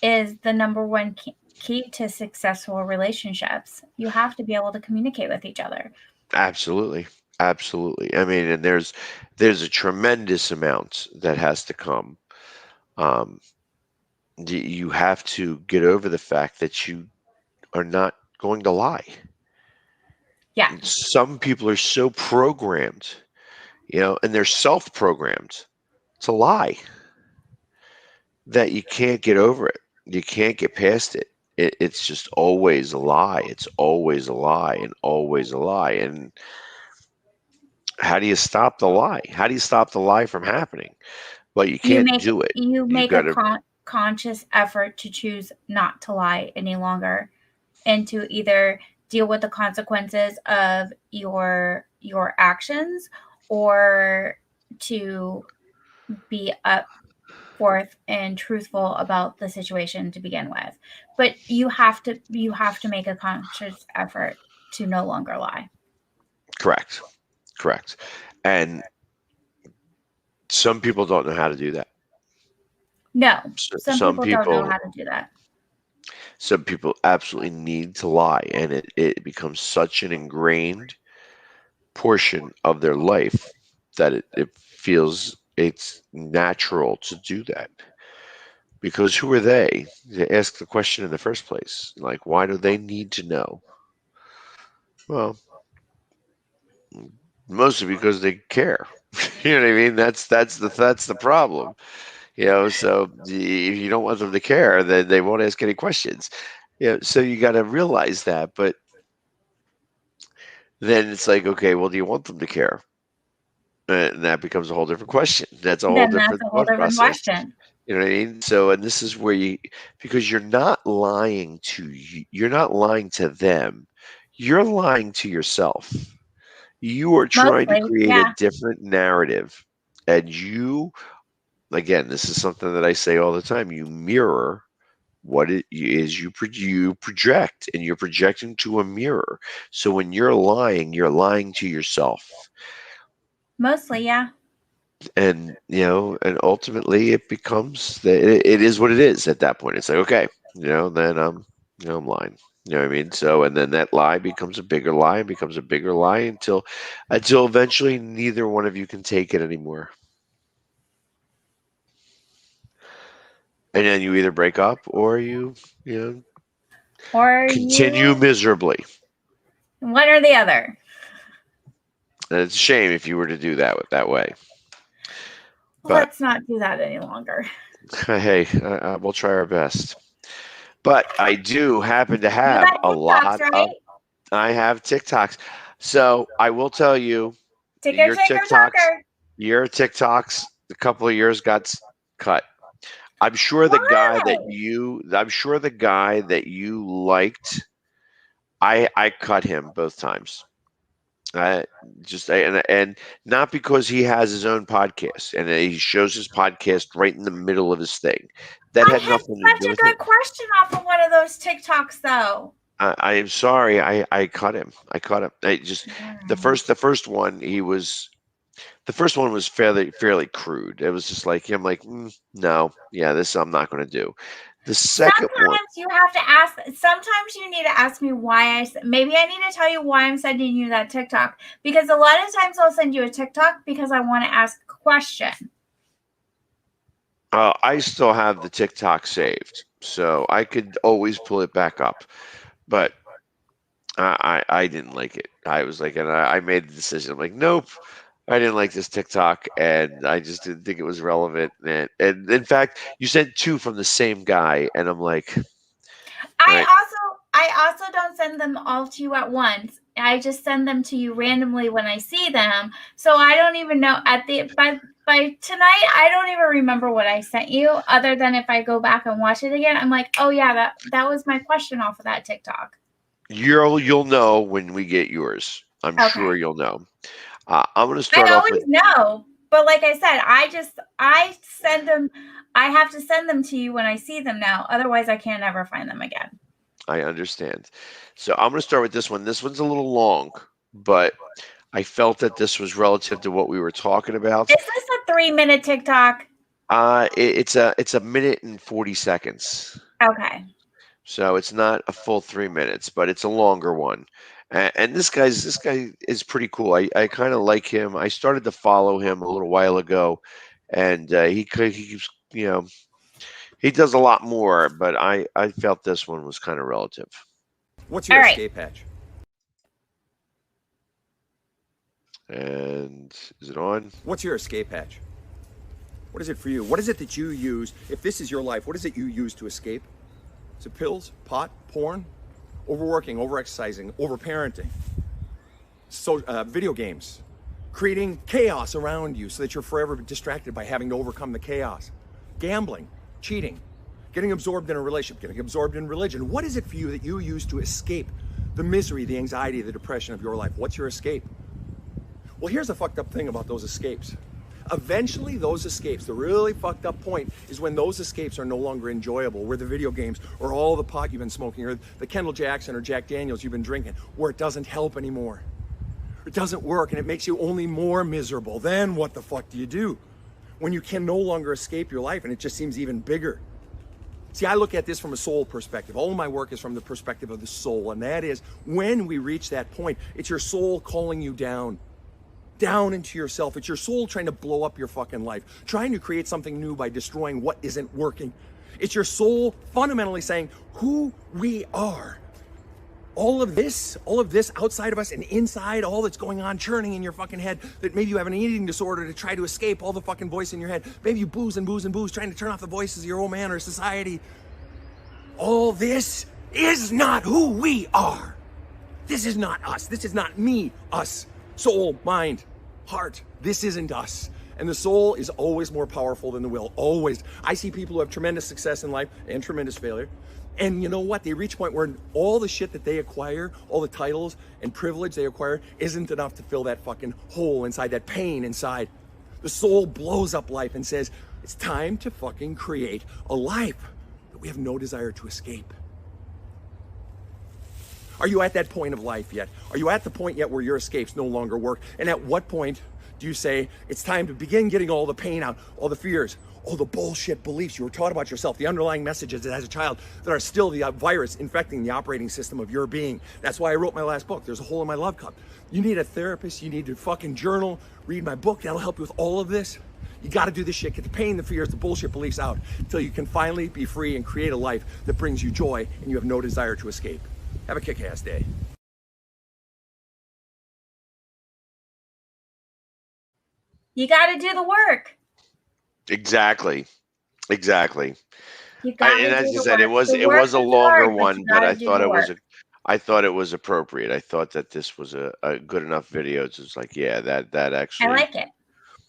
is the number one key to successful relationships. You have to be able to communicate with each other. absolutely, absolutely. I mean, and there's a tremendous amount that has to come. Um, you have to get over the fact that you are not going to lie. Yeah. Some people are so programmed, and they're self-programmed to lie that you can't get over it. You can't get past it. It's just always a lie. It's always a lie and always a lie. And how do you stop the lie? How do you stop the lie from happening? Well, you You can't make do it. you You make got a to, conscious effort to choose not to lie any longer, and to either deal with the consequences of your actions, or to be up forth and truthful about the situation to begin with. But you have to make a conscious effort to no longer lie. correct, correct. And some people don't know how to do that. No, So, some people don't know how to do that. some people absolutely need to lie, and it becomes such an ingrained portion of their life that it feels it's natural to do that. Because who are they to ask the question in the first place? Like, why do they need to know? Well, mostly because they care. You know what I mean? That's the problem. So if you don't want them to care, then they won't ask any questions. So you got to realize that. But then it's like, okay, well, do you want them to care? And that becomes a whole different question. That's a whole Then that's different a whole thought different process. question. You know what I mean? So, and this is where because you're not lying to them. You're lying to yourself. You are trying to Mostly, create a yeah. different narrative. And again, this is something that I say all the time. You mirror what it is you project, and you're projecting to a mirror. So when you're lying to yourself. Mostly, yeah. And ultimately it becomes it is what it is at that point. It's like, okay, then I'm lying. You know what I mean? So, and then that lie becomes a bigger lie and becomes a bigger lie until eventually neither one of you can take it anymore. And then you either break up or you Or continue you, miserably. one or the other. And it's a shame if you were to do that way. But Let's not do that any longer. hey, we'll try our best. But I do happen to You have got a TikToks, lot of right? I have TikToks. So I will tell you, Ticker, your taker, TikToks, talker. your TikToks, a couple of years got cut. I'm sure the guy that Why? you, I'm sure the guy that you liked, I cut him both times. Uh, and not because he has his own podcast and he shows his podcast right in the middle of his thing. That I had had nothing to do such a with it. good question off of one of those TikToks, though. I am sorry. I cut him. I cut him. I just All right. the first one he was the first one was fairly crude. It was just like I'm like no, yeah, this I'm not going to do. The second one, Sometimes you have to ask. Sometimes you need to ask me why maybe I need to tell you why I'm sending you that TikTok, because a lot of times I'll send you a TikTok because I want to ask a question. I still have the TikTok saved, so I could always pull it back up. But I didn't like it. I was like, and I made the decision. I'm like, nope, I didn't like this TikTok, and I just didn't think it was relevant. And in fact, you sent two from the same guy, and I'm like, all right, I also don't send them all to you at once. I just send them to you randomly when I see them. So I don't even know at the by tonight I don't even remember what I sent you, other than if I go back and watch it again, I'm like, "Oh yeah, that was my question off of that TikTok." you'll know when we get yours. I'm sure Okay. you'll know. I'm going to I start off with always know. But like I said, I send them. I have to send them to you when I see them now. Otherwise, I can't ever find them again. I understand. So I'm going to start with this one. This one's a little long, but I felt that this was relative to what we were talking about. Is this a 3-minute TikTok? It's a minute and 40 seconds. Okay. So it's not a full 3 minutes, but it's a longer one. And this guy is pretty cool. I kind of like him. I started to follow him a little while ago, and he keeps he does a lot more. But I felt this one was kind of relative. What's All your right. escape hatch? And is it on? What's your escape hatch? What is it for you? What is it that you use? If this is your life, what is it you use to escape? Is it pills, pot, porn, overworking, overexercising, overparenting, video games, creating chaos around you so that you're forever distracted by having to overcome the chaos, gambling, cheating, getting absorbed in a relationship, getting absorbed in religion? What is it for you that you use to escape the misery, the anxiety, the depression of your life? What's your escape? Well, here's the fucked up thing about those escapes. Eventually, those escapes, the really fucked up point is when those escapes are no longer enjoyable, where the video games or all the pot you've been smoking or the Kendall Jackson or Jack Daniels you've been drinking, where it doesn't help anymore. It doesn't work and it makes you only more miserable. Then what the fuck do you do? When you can no longer escape your life and it just seems even bigger. See, I look at this from a soul perspective. All of my work is from the perspective of the soul, and that is when we reach that point, it's your soul calling you down into yourself. It's your soul trying to blow up your fucking life, trying to create something new by destroying what isn't working. It's your soul fundamentally saying who we are. All of this outside of us and inside, all that's going on, churning in your fucking head, that maybe you have an eating disorder to try to escape all the fucking voice in your head. Maybe you booze and booze and booze, trying to turn off the voices of your old man or society. All this is not who we are. This is not us. This is not me, us. Soul, mind, heart. This isn't us. And the soul is always more powerful than the will. Always. I see people who have tremendous success in life and tremendous failure. And you know what? They reach a point where all the shit that they acquire, all the titles and privilege they acquire, isn't enough to fill that fucking hole inside, that pain inside. The soul blows up life and says, it's time to fucking create a life that we have no desire to escape. Are you at that point of life yet? Are you at the point yet where your escapes no longer work? And at what point do you say, it's time to begin getting all the pain out, all the fears, all the bullshit beliefs you were taught about yourself, the underlying messages as a child that are still the virus infecting the operating system of your being? That's why I wrote my last book, There's a Hole in My Love Cup. You need a therapist, you need to fucking journal, read my book, that'll help you with all of this. You gotta do this shit, get the pain, the fears, the bullshit beliefs out until you can finally be free and create a life that brings you joy and you have no desire to escape. Have a kick-ass day. You got to do the work. Exactly. Exactly. You got to And as do you the said, work. The it work was a is longer hard, but you one, got but to do the work. I thought it was appropriate. I thought that this was a good enough video. It's just like, yeah, that I actually. like it.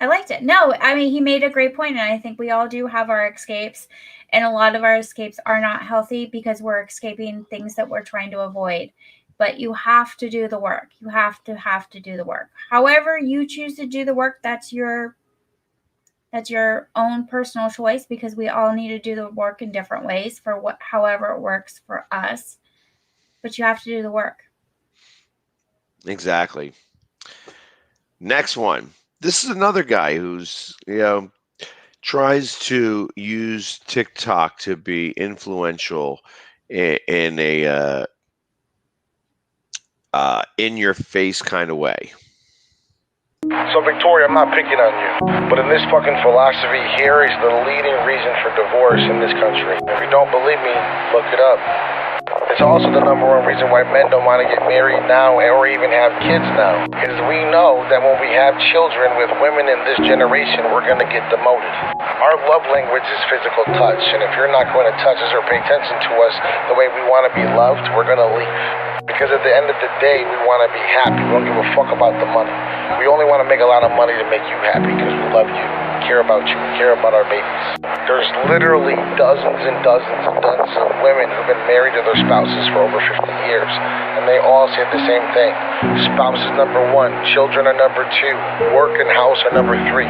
I liked it. No, I mean, he made a great point, and I think we all do have our escapes, and a lot of our escapes are not healthy because we're escaping things that we're trying to avoid. But you have to do the work. You have to do the work. However you choose to do the work, that's your own personal choice, because we all need to do the work in different ways for however it works for us. But you have to do the work. Exactly. Next one. This is another guy who's, tries to use TikTok to be influential in a in your face kind of way. So, Victoria, I'm not picking on you, but in this fucking philosophy, here is the leading reason for divorce in this country. If you don't believe me, look it up. It's also the number one reason why men don't want to get married now or even have kids now. Because we know that when we have children with women in this generation, we're going to get demoted. Our love language is physical touch, and if you're not going to touch us or pay attention to us the way we want to be loved, we're going to leave. Because at the end of the day, we want to be happy. We don't give a fuck about the money. We only want to make a lot of money to make you happy because we love you, care about you, care about our babies. There's literally dozens and dozens and dozens of women who've been married to their spouses for over 50 years, and they all say the same thing. Spouse is number one, children are number two, work and house are number three,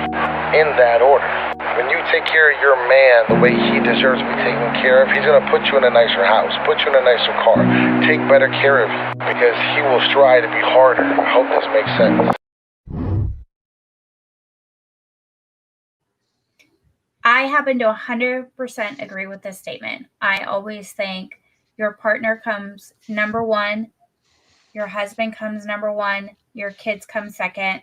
in that order. When you take care of your man the way he deserves to be taken care of, he's going to put you in a nicer house, put you in a nicer car, take better care of you, because he will strive to be harder. I hope this makes sense. I happen to 100% agree with this statement. I always think your partner comes number one, your husband comes number one, your kids come second,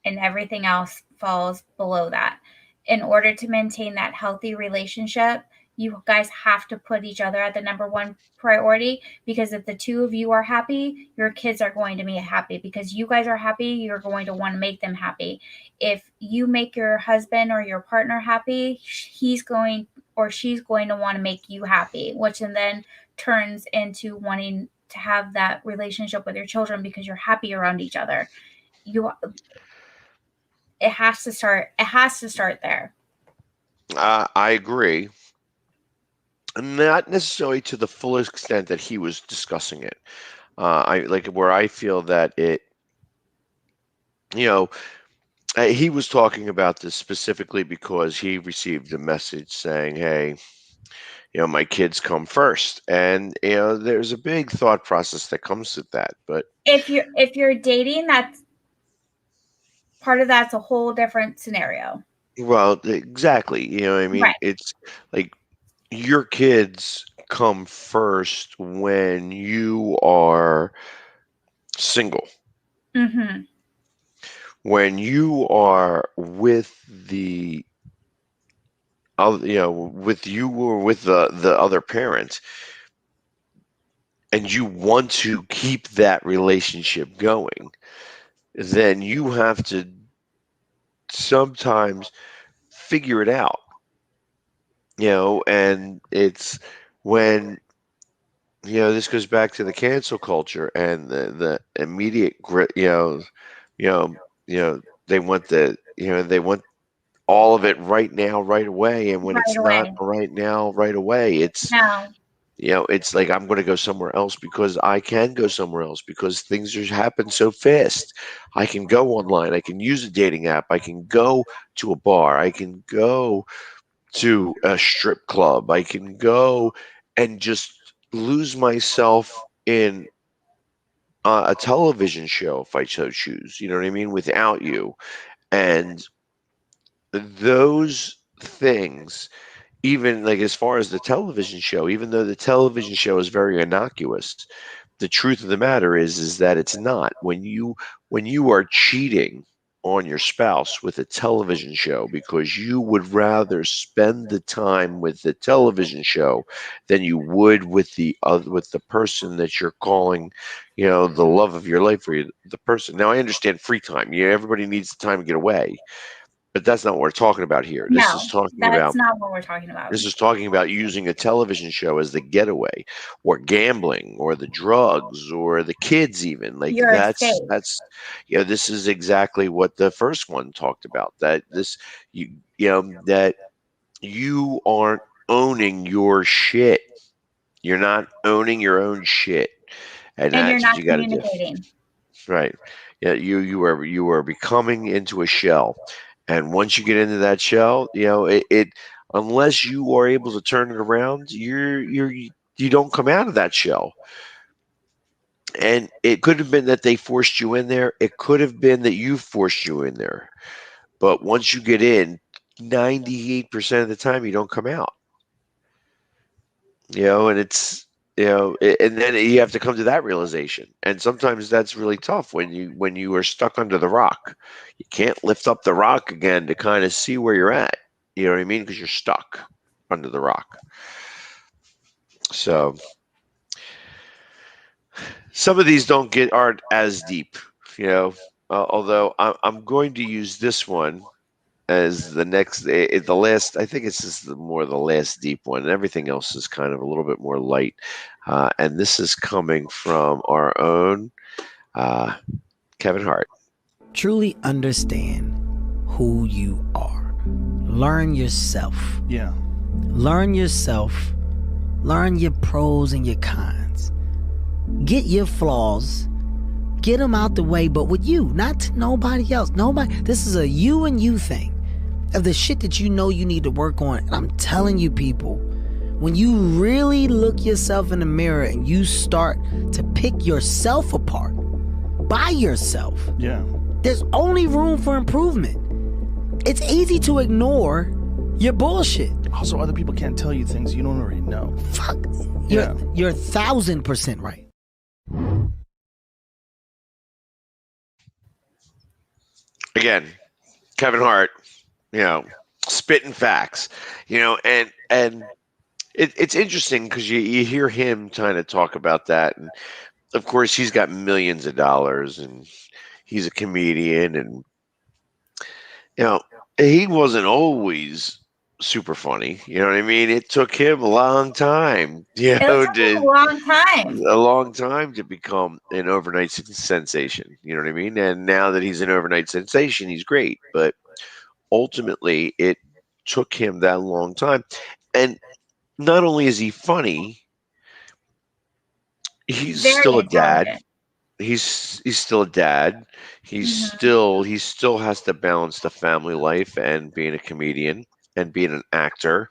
and everything else falls below that. In order to maintain that healthy relationship, you guys have to put each other at the number one priority, because if the two of you are happy, your kids are going to be happy. Because you guys are happy, you're going to want to make them happy. If you make your husband or your partner happy, he's going or she's going to want to make you happy, which then turns into wanting to have that relationship with your children because you're happy around each other. It has to start there. I agree. Not necessarily to the full extent that he was discussing it. I like where I feel that it, you know, he was talking about this specifically because he received a message saying, "Hey, my kids come first," and there's a big thought process that comes with that. But If you're dating, that's part of that's a whole different scenario. well, exactly. I mean, Right. it's like your kids come first when you are single. Mm-hmm. When you are with the with you or with the other parent, and you want to keep that relationship going, then you have to sometimes figure it out. And it's when this goes back to the cancel culture and the immediate grit. You know, they want they want all of it right now, right away. And when Right it's not away. right now, right away, No. it's like I'm going to go somewhere else because I can go somewhere else because things just happen so fast. I can go online. I can use a dating app. I can go to a bar. I can go to a strip club. I can go and just lose myself in a television show if I so choose. You know what I mean? Without you. And those things, even like as far as the television show, even though the television show is very innocuous, the truth of the matter is that it's not. When you are cheating on your spouse with a television show because you would rather spend the time with the television show than you would with the person that you're calling, the love of your life, or the person. Now I understand free time. Everybody needs the time to get away, But that's not what we're talking about here. No, that's not what we're talking about. This is talking about using a television show as the getaway, or gambling, or the drugs, or the kids even. Like Your escape. this is exactly what the first one talked about. That this that you aren't owning your shit. You're not owning your own shit. And And you're that's what not you got to do. communicating. Right. Yeah, you are becoming into a shell. And once you get into that shell, it unless you are able to turn it around, you don't come out of that shell. And it could have been that they forced you in there. It could have been that you forced you in there. But once you get in, 98% of the time you don't come out. And it's and then you have to come to that realization, and sometimes that's really tough when you are stuck under the rock. You can't lift up the rock again to kind of see where you're at, you know what I mean, because you're stuck under the rock. So some of these aren't as deep, although I'm going to use this one as the next, the last. I think it's just more the last deep one, and everything else is kind of a little bit more light. And this is coming from our own Kevin Hart. Truly understand who you are. Learn yourself. Yeah. Learn yourself. Learn your pros and your cons. Get your flaws. Get them out the way, but with you, not to nobody else. This is a you and you thing. Of the shit that you know you need to work on. And I'm telling you, people, when you really look yourself in the mirror and you start to pick yourself apart by yourself, there's only room for improvement. It's easy to ignore your bullshit. Also, other people can't tell you things you don't already know. Fuck. You're 1,000% right. Again, Kevin Hart, spitting facts, and it's interesting because you hear him kind of talk about that, and of course he's got millions of dollars, and he's a comedian, and he wasn't always super funny. You know what I mean? It took him a long time, It took him a long time to become an overnight sensation. You know what I mean? And now that he's an overnight sensation, he's great. But ultimately, it took him that long time. And not only is he funny, he's still a dad. He's still a dad. He still has to balance the family life and being a comedian and being an actor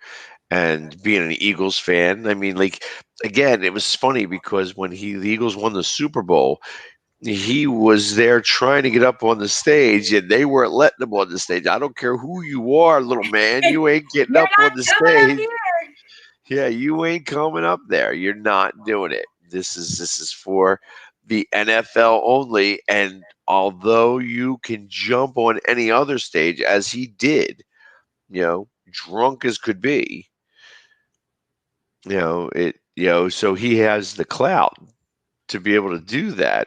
and being an Eagles fan. I mean, like, again, it was funny because when the Eagles won the Super Bowl, he was there trying to get up on the stage, and they weren't letting him on the stage. I don't care who you are, little man, you ain't getting up on the stage. Yeah, you ain't coming up there. You're not doing it. This is for the NFL only. And although you can jump on any other stage, as he did, drunk as could be, so he has the clout to be able to do that.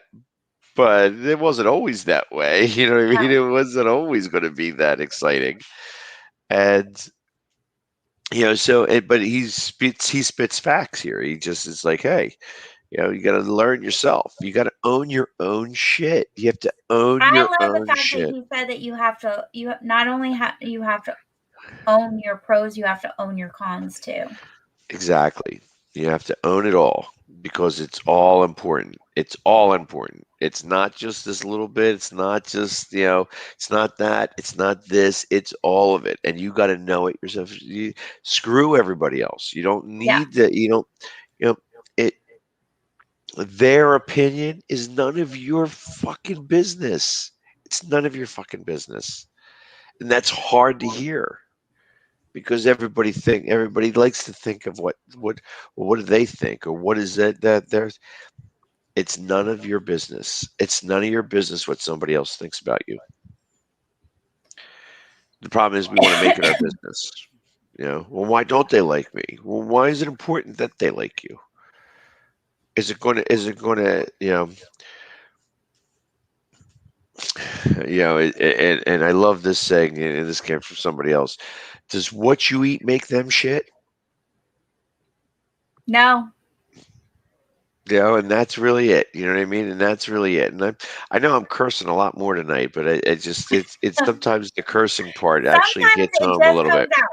But it wasn't always that way. You know what I mean? It wasn't always going to be that exciting. And but he spits facts here. He just is like, hey, you got to learn yourself. You got to own your own shit. You have to own your own shit. I love the fact that he said that you have to. You not only have to own your pros, you have to own your cons too. Exactly. You have to own it all because it's all important. It's all important. It's not just this little bit. It's not just, it's not that. It's not this. It's all of it. And you got to know it yourself. Screw everybody else. You don't need to, their opinion is none of your fucking business. It's none of your fucking business. And that's hard to hear. Because everybody likes to think of what do they think, or what is it that there's. It's none of your business. It's none of your business what somebody else thinks about you. The problem is we want to make it our business. Well, why don't they like me? Well, why is it important that they like you? Is it going to and I love this saying, and this came from somebody else. Does what you eat make them shit? No. And that's really it. You know what I mean? And that's really it. And I know I'm cursing a lot more tonight, but it's sometimes the cursing part actually Sometimes hits it home a just little comes bit. out.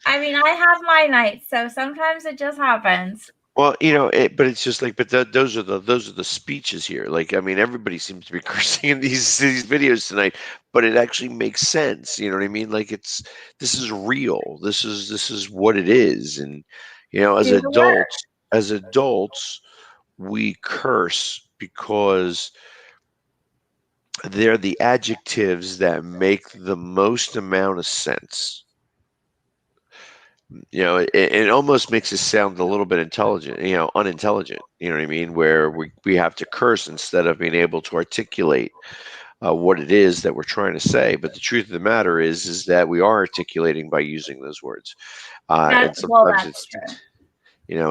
I mean, I have my nights, so sometimes it just happens. Well, but it's just like, but those are the speeches here. Like, I mean, everybody seems to be cursing in these videos tonight, but it actually makes sense. You know what I mean? Like, this is real. This is what it is. And as Do the work. adults, we curse because they're the adjectives that make the most amount of sense. It almost makes us sound a little bit intelligent, unintelligent. You know what I mean? Where we have to curse instead of being able to articulate what it is that we're trying to say. But the truth of the matter is that we are articulating by using those words, and sometimes That's it's true.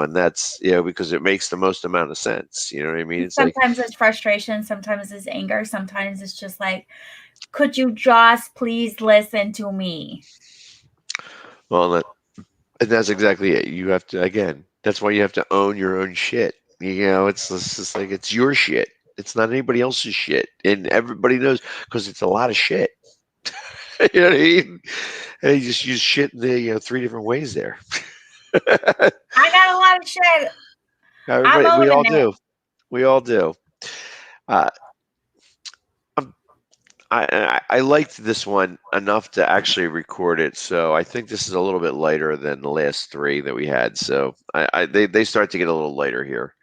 and that's because it makes the most amount of sense. You know what I mean? It's like, Sometimes it's frustration, sometimes it's anger, sometimes it's just like, could you just please listen to me? well, and that's exactly it. You have to, again. That's why you have to own your own shit. It's just like it's your shit. It's not anybody else's shit, and everybody knows because it's a lot of shit. You know what I mean? And you just use shit in the three different ways there. I got a lot of shit. I'm Everybody, we owning all it. do. We all do. Uh, um, I liked this one enough to actually record it, so I think this is a little bit lighter than the last three that we had. So they start to get a little lighter here.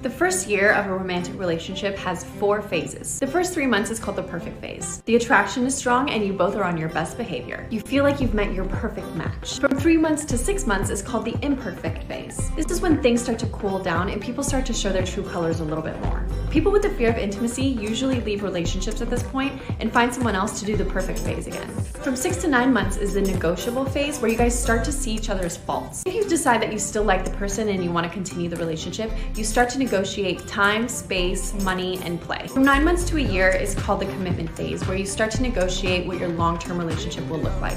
The first year of a romantic relationship has 4 phases. The first 3 months is called the perfect phase. The attraction is strong and you both are on your best behavior. You feel like you've met your perfect match. From 3 months to 6 months is called the imperfect phase. This is when things start to cool down and people start to show their true colors a little bit more. People with the fear of intimacy usually leave relationships at this point and find someone else to do the perfect phase again. From 6 to 9 months is the negotiable phase where you guys start to see each other's faults. If you decide that you still like the person and you want to continue the relationship, you start to negotiate time, space, money, and play. From 9 months to a year is called the commitment phase, where you start to negotiate what your long-term relationship will look like.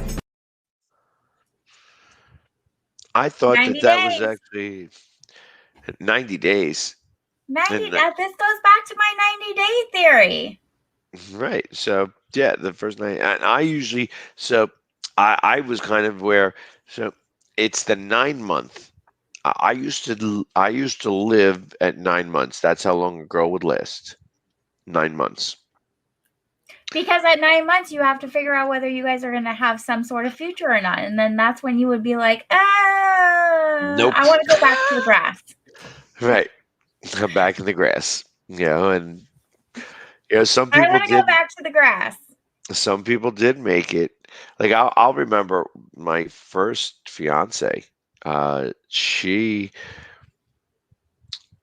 I thought 90 that was days. actually 90 days. 90. And This goes back to my 90-day theory. right. So yeah, the first night, and I was kind of where, so it's the 9 month. I used to live at 9 months. That's how long a girl would last. 9 months. Because at 9 months, you have to figure out whether you guys are going to have some sort of future or not. And then that's when you would be like, Nope. I want to go back to the grass. Right. I'm back in the grass. And some I people want to go did. back to the grass. Some people did make it. Like I'll remember my first fiance.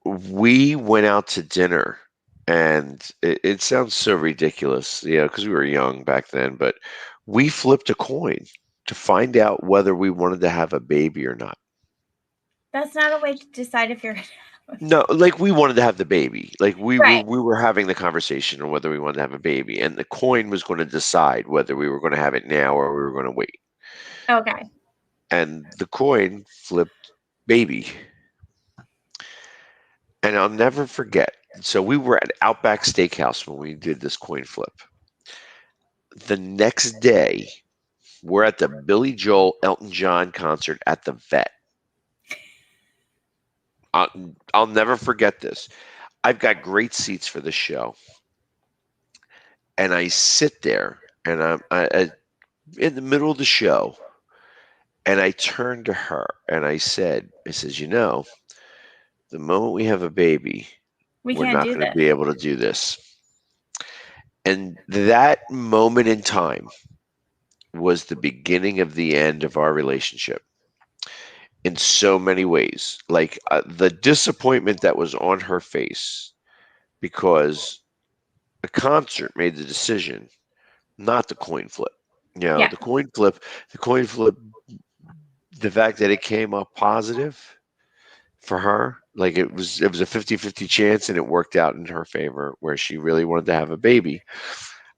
We went out to dinner, and it sounds so ridiculous, because we were young back then, but we flipped a coin to find out whether we wanted to have a baby or not. That's not a way to decide if you're. No, like we wanted to have the baby. Like Right. we were having the conversation on whether we wanted to have a baby, and the coin was going to decide whether we were going to have it now or we were going to wait. Okay. And the coin flipped baby. And I'll never forget. So we were at Outback Steakhouse when we did this coin flip. The next day, we're at the Billy Joel Elton John concert at the Vet. I'll never forget this. I've got great seats for the show. And I sit there, and I'm in the middle of the show, and I turned to her, and I says, the moment we have a baby, We we're can't not do going to this. be able to do this. And that moment in time was the beginning of the end of our relationship in so many ways. Like the disappointment that was on her face because the concert made the decision, not the coin flip. Yeah. The coin flip, the fact that it came up positive for her, like it was a 50-50 chance, and it worked out in her favor where she really wanted to have a baby.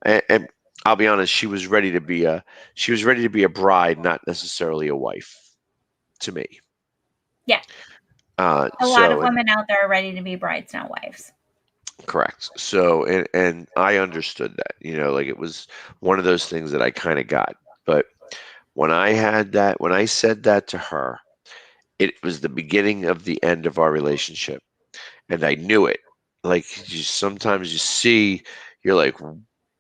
And I'll be honest, she was ready to be a bride, not necessarily a wife to me. Yeah. A lot of So and women out there are ready to be brides, not wives. correct. So and I understood that, like it was one of those things that I kind of got. But when I said that to her, it was the beginning of the end of our relationship, and I knew it. Like sometimes you see, you're like,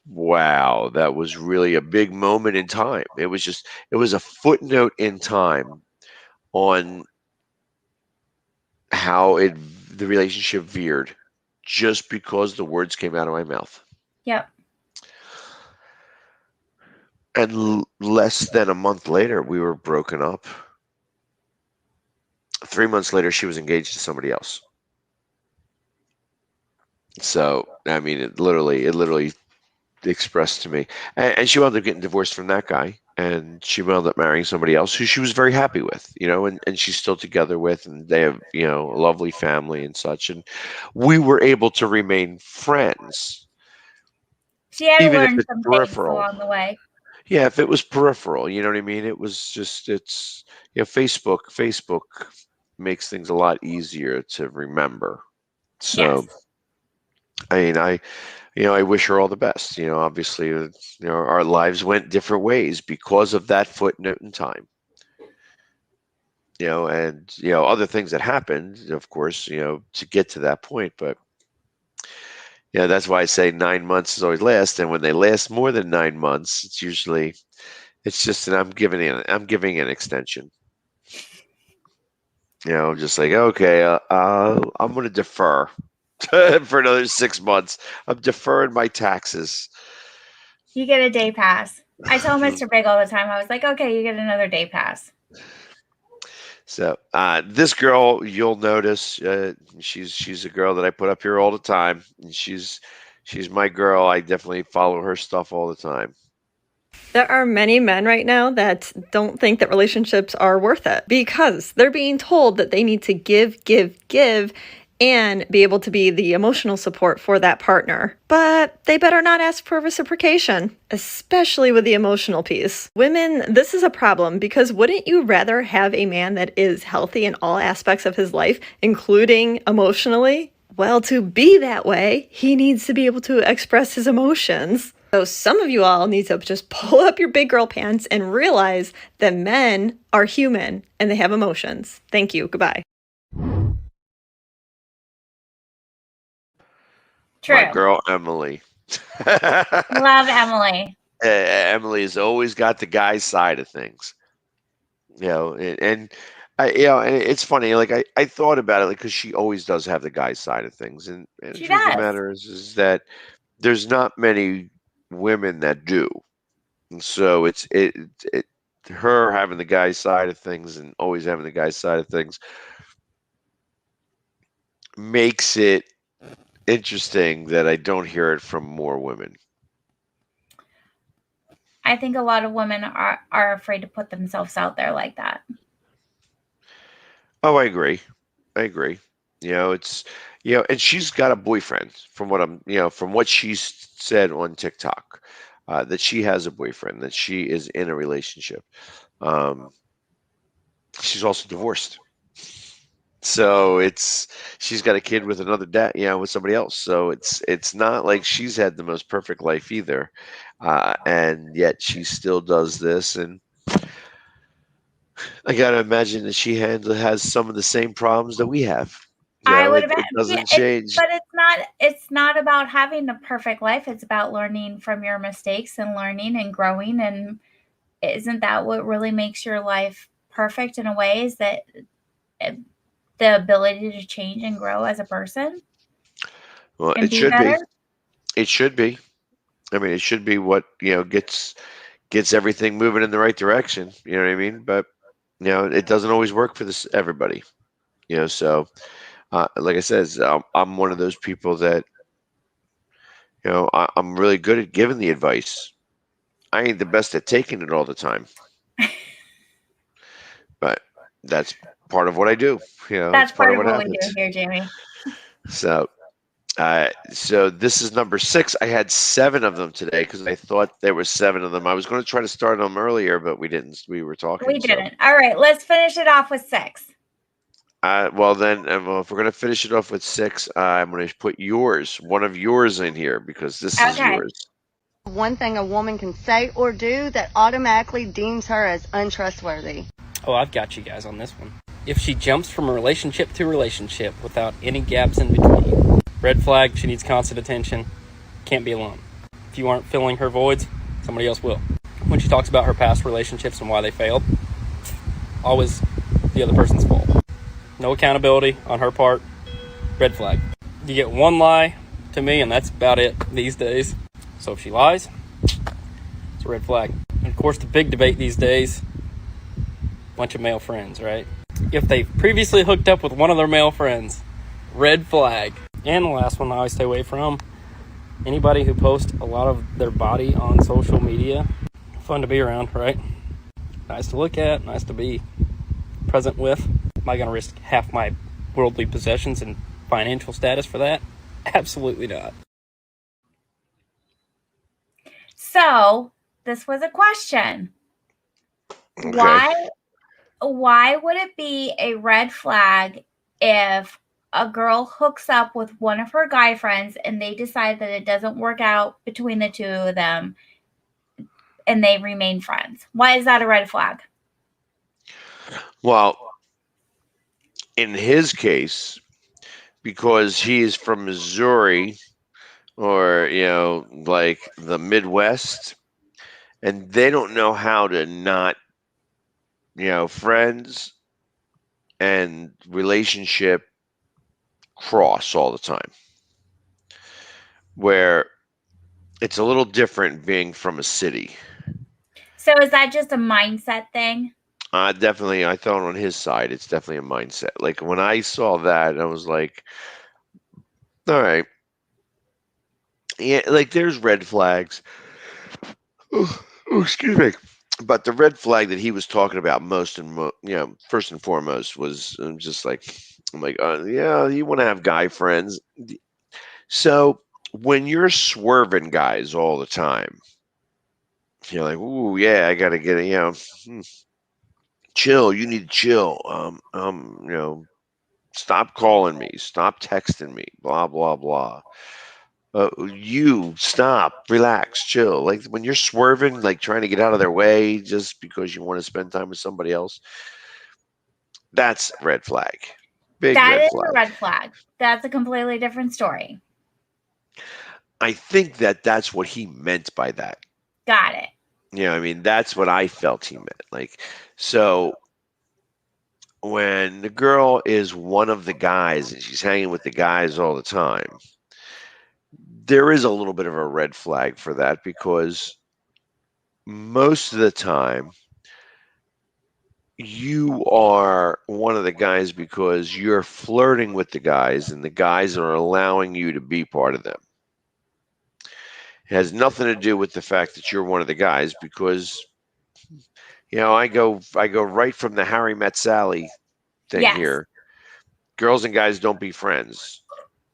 wow, that was really a big moment in time. It was a footnote in time on how the relationship veered just because the words came out of my mouth. Yep. And less than a month later, we were broken up. 3 months later, she was engaged to somebody else. So, I mean, it literally expressed to me, and she wound up getting divorced from that guy, and she wound up marrying somebody else who she was very happy with, and she's still together with, and they have, a lovely family and such, and we were able to remain friends, She had to even if learn it's some things peripheral. along the way. Yeah, if it was peripheral, you know what I mean? It was just Facebook makes things a lot easier to remember. So, Yes. I mean, I wish her all the best. Obviously, our lives went different ways because of that footnote in time. And other things that happened, of course, to get to that point. But that's why I say 9 months is always last. And when they last more than 9 months, it's just that I'm giving an extension. Just like, okay, I'm going to defer for another 6 months. I'm deferring my taxes. You get a day pass. I tell Mr. Big all the time, I was like, okay, you get another day pass. So this girl, you'll notice, she's a girl that I put up here all the time, and she's my girl. I definitely follow her stuff all the time. There are many men right now that don't think that relationships are worth it because they're being told that they need to give, and be able to be the emotional support for that partner. But they better not ask for reciprocation, especially with the emotional piece. Women, this is a problem because wouldn't you rather have a man that is healthy in all aspects of his life, including emotionally? Well, to be that way, he needs to be able to express his emotions. So some of you all need to just pull up your big girl pants and realize that men are human and they have emotions. Thank you. Goodbye. True. My girl Emily. Love Emily. Emily has always got the guy's side of things. And and it's funny. Like I thought about it, like because she always does have the guy's side of things, and the She truth of the does. matter is that there's not many women that do. And so it her having the guy's side of things and always having the guy's side of things makes it interesting that I don't hear it from more women. I think a lot of women are afraid to put themselves out there like that. Oh, I agree. I agree. It's and she's got a boyfriend from what from what she's said on TikTok, that she has a boyfriend, that she is in a relationship. Um, she's also divorced. So she's got a kid with another dad, with somebody else. So it's not like she's had the most perfect life either, and yet she still does this. And I gotta imagine that she has some of the same problems that we have. I would It imagine, yeah, doesn't change. but it's not about having a perfect life. It's about learning from your mistakes and learning and growing. And isn't that what really makes your life perfect in a way? Is that the ability to change and grow as a person Well, and it be should be. better? It should be. I mean, it should be what gets everything moving in the right direction. You know what I mean? But it doesn't always work for this everybody. So like I said, I'm one of those people that I'm really good at giving the advice. I ain't the best at taking it all the time, but that's part of what I do. That's It's part part of of what what we do happens. here, Jamie. So So this is number 6. I had 7 of them today because I thought there were 7 of them. I was going to try to start them earlier, but we didn't. We were talking. We didn't. All right, let's finish it off with 6. Well, then, well, if we're going to finish it off with 6, I'm going to put one of yours in here because this is Okay. yours. One thing a woman can say or do that automatically deems her as untrustworthy. Oh, I've got you guys on this one. If she jumps from relationship to relationship without any gaps in between, red flag, she needs constant attention, can't be alone. If you aren't filling her voids, somebody else will. When she talks about her past relationships and why they failed, always the other person's fault. No accountability on her part, red flag. You get one lie to me and that's about it these days. So if she lies, it's a red flag. And of course the big debate these days, bunch of male friends, right? If they've previously hooked up with one of their male friends, red flag. And the last one I always stay away from, anybody who posts a lot of their body on social media. Fun to be around, right? Nice to look at, nice to be present with. Am I going to risk half my worldly possessions and financial status for that? Absolutely not. So this was a question. Okay. Why would it be a red flag if a girl hooks up with one of her guy friends and they decide that it doesn't work out between the two of them and they remain friends? Why is that a red flag? Well, in his case, because he is from Missouri or, like the Midwest, and they don't know how to not, friends and relationship cross all the time. Where it's a little different being from a city. So is that just a mindset thing? Definitely, I thought on his side, it's definitely a mindset. Like when I saw that, I was like, all right. Yeah, like there's red flags. Excuse me. But the red flag that he was talking about most and first and foremost was just like, I'm like, yeah, you want to have guy friends. So when you're swerving guys all the time, you're like, ooh, yeah, I gotta get it, chill. You need to chill. Stop calling me. Stop texting me. Blah blah blah. You stop, relax, chill. Like when you're swerving, like trying to get out of their way just because you want to spend time with somebody else, that's a red flag. Big That red is flag. a red flag. That's a completely different story. I think that's what he meant by that. Got it. I mean, that's what I felt he meant. Like, so when the girl is one of the guys and she's hanging with the guys all the time, there is a little bit of a red flag for that because most of the time you are one of the guys because you're flirting with the guys and the guys are allowing you to be part of them. It has nothing to do with the fact that you're one of the guys because I go right from the Harry Met Sally thing Yes. here. Girls and guys don't be friends.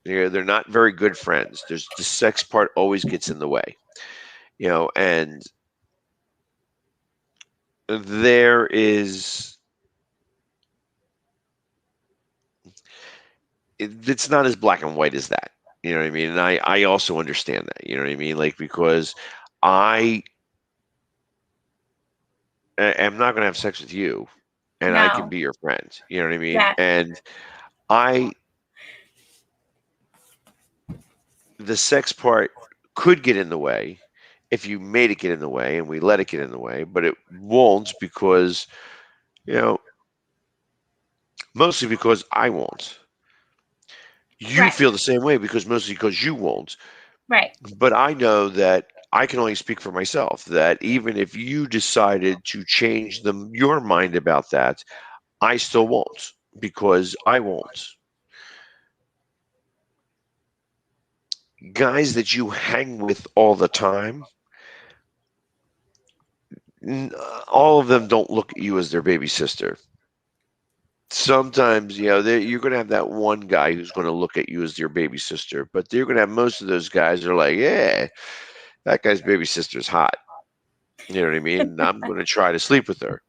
They're not very good friends. There's the sex part always gets in the way. And there is it's not as black and white as that. You know what I mean? And I also understand that. You know what I mean? Like because I am not going to have sex with you, and I can No. be your friend. You know what I mean? Yeah. And the sex part could get in the way if you made it get in the way and we let it get in the way, but it won't because, mostly because I won't. You Right. feel the same way mostly because you won't. Right. But I know that I can only speak for myself, that even if you decided to change your mind about that, I still won't because I won't. Guys that you hang with all the time, all of them don't look at you as their baby sister. sometimes, you're going to have that one guy who's going to look at you as your baby sister, but you're going to have most of those guys are like, yeah, that guy's baby sister's hot. You know what I mean? And I'm going to try to sleep with her.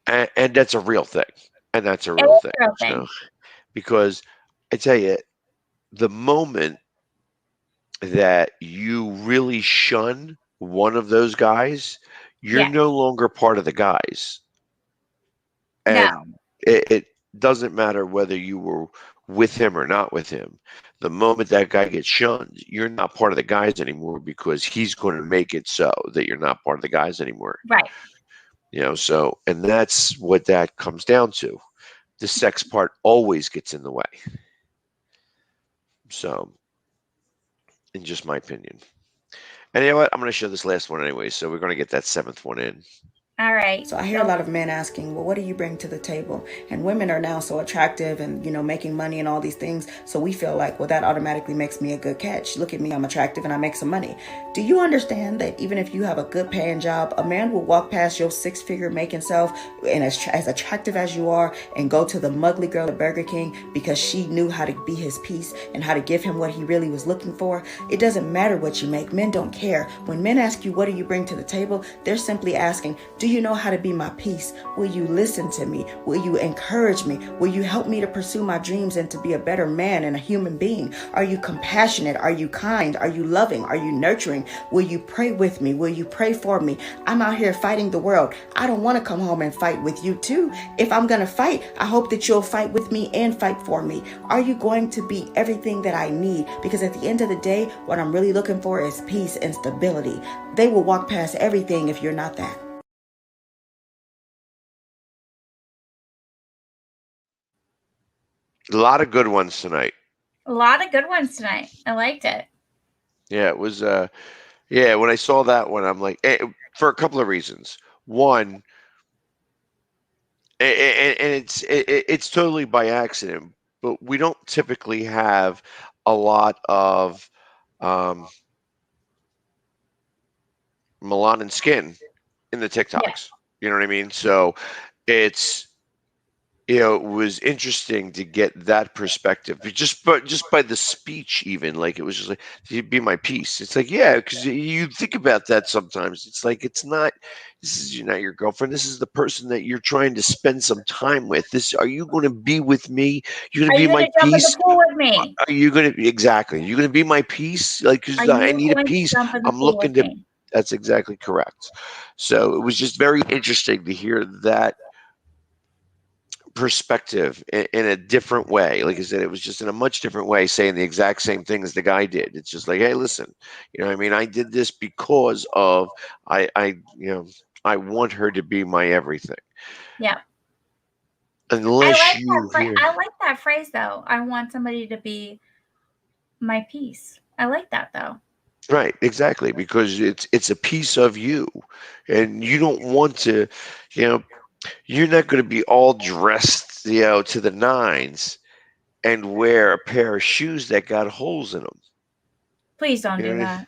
And that's a real thing. And that's a It real is thing. a real So, thing. because I tell you, the moment that you really shun one of those guys, you're Yeah. no longer part of the guys. No. And it doesn't matter whether you were with him or not with him. The moment that guy gets shunned, you're not part of the guys anymore because he's going to make it so that you're not part of the guys anymore. Right. So, and that's what that comes down to. The sex part always gets in the way. So, in just my opinion. And you know what? I'm going to show this last one anyway, so we're going to get that seventh one in. All right. So I hear a lot of men asking, well, what do you bring to the table? And women are now so attractive and, making money and all these things. So we feel like, well, that automatically makes me a good catch. Look at me, I'm attractive and I make some money. Do you understand that even if you have a good paying job, a man will walk past your 6-figure making self and as attractive as you are and go to the mugly girl at Burger King because she knew how to be his piece and how to give him what he really was looking for? It doesn't matter what you make. Men don't care. When men ask you, what do you bring to the table? They're simply asking, do you know how to be my peace? Will you listen to me? Will you encourage me? Will you help me to pursue my dreams and to be a better man and a human being? Are you compassionate? Are you kind? Are you loving? Are you nurturing? Will you pray with me? Will you pray for me? I'm out here fighting the world. I don't want to come home and fight with you too. If I'm going to fight, I hope that you'll fight with me and fight for me. Are you going to be everything that I need? Because at the end of the day, what I'm really looking for is peace and stability. They will walk past everything if you're not that. A lot of good ones tonight. A lot of good ones tonight. I liked it. Yeah, it was. When I saw that one, I'm like, for a couple of reasons. One, and it's totally by accident, but we don't typically have a lot of um, melanin skin in the Yeah. TikToks. You know what I mean? So it's it was interesting to get that perspective, but just by the speech, even like it was just like, "You'd be my piece." It's like, yeah, because you think about that sometimes. It's like it's not. This is not your girlfriend. This is the person that you're trying to spend some time with. Are you going to be with me? You're going Are to be you going my to jump in piece. the pool with me? Are you going to exactly? You're going to be my piece. Like, Are because I you need a going to piece. jump in the I'm pool looking with to. me? That's exactly correct. So it was just very interesting to hear that perspective in a different way. Like I said, it was just in a much different way, saying the exact same thing as the guy did. It's just like, hey, listen, what I mean? I did this because of I want her to be my everything. Yeah. Unless you hear I like that phrase though. I want somebody to be my piece. I like that though. right, exactly, because it's a piece of you, and you don't want to, you're not going to be all dressed, to the nines and wear a pair of shoes that got holes in them. Please don't You know do what I mean? that.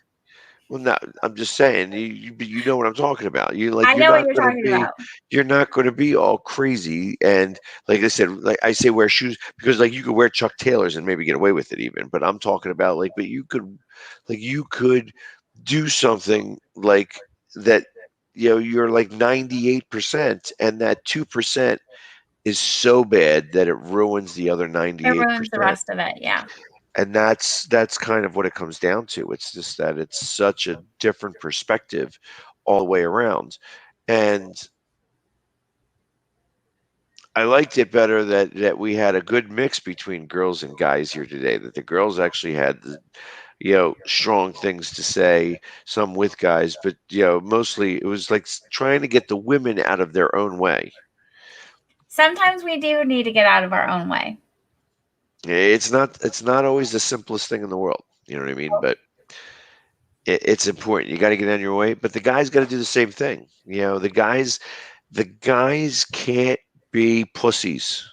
Well, no, I'm just saying, you know what I'm talking about. I You're know what not you're going to talking be, about. you're not going to be all crazy. And like I said, like I say, wear shoes because like you could wear Chuck Taylors and maybe get away with it even. But I'm talking about but you could do something like that. You're like 98%, and that 2% is so bad that it ruins the other It ruins the 98%. rest of it. Yeah. And that's kind of what it comes down to. It's just that it's such a different perspective all the way around. And I liked it better that we had a good mix between girls and guys here today, that the girls actually had strong things to say, some with guys, but mostly it was like trying to get the women out of their own way. Sometimes we do need to get out of our own way. It's not always the simplest thing in the world, you know what I mean? But it's important. You got to get on your way, but the guys got to do the same thing. The guys can't be pussies.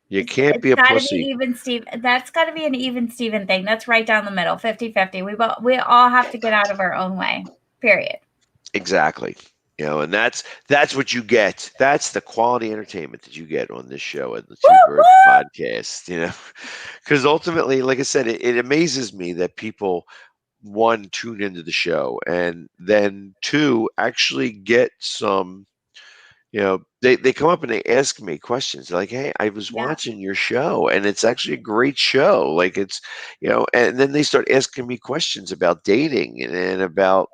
You can't It's be a got to be pussy. even Steve. That's got to be an even Steven thing. That's right down the middle, 50-50. We all have to get out of our own way. Period. Exactly. And that's what you get. That's the quality entertainment that you get on this show and the Woo Two Birds woo! podcast. Because ultimately, like I said, it amazes me that people, one, tune into the show, and then two, actually get some. They come up and they ask me questions. They're like, "Hey, I was Yeah, watching your show, and it's actually a great show. Like and then they start asking me questions about dating and about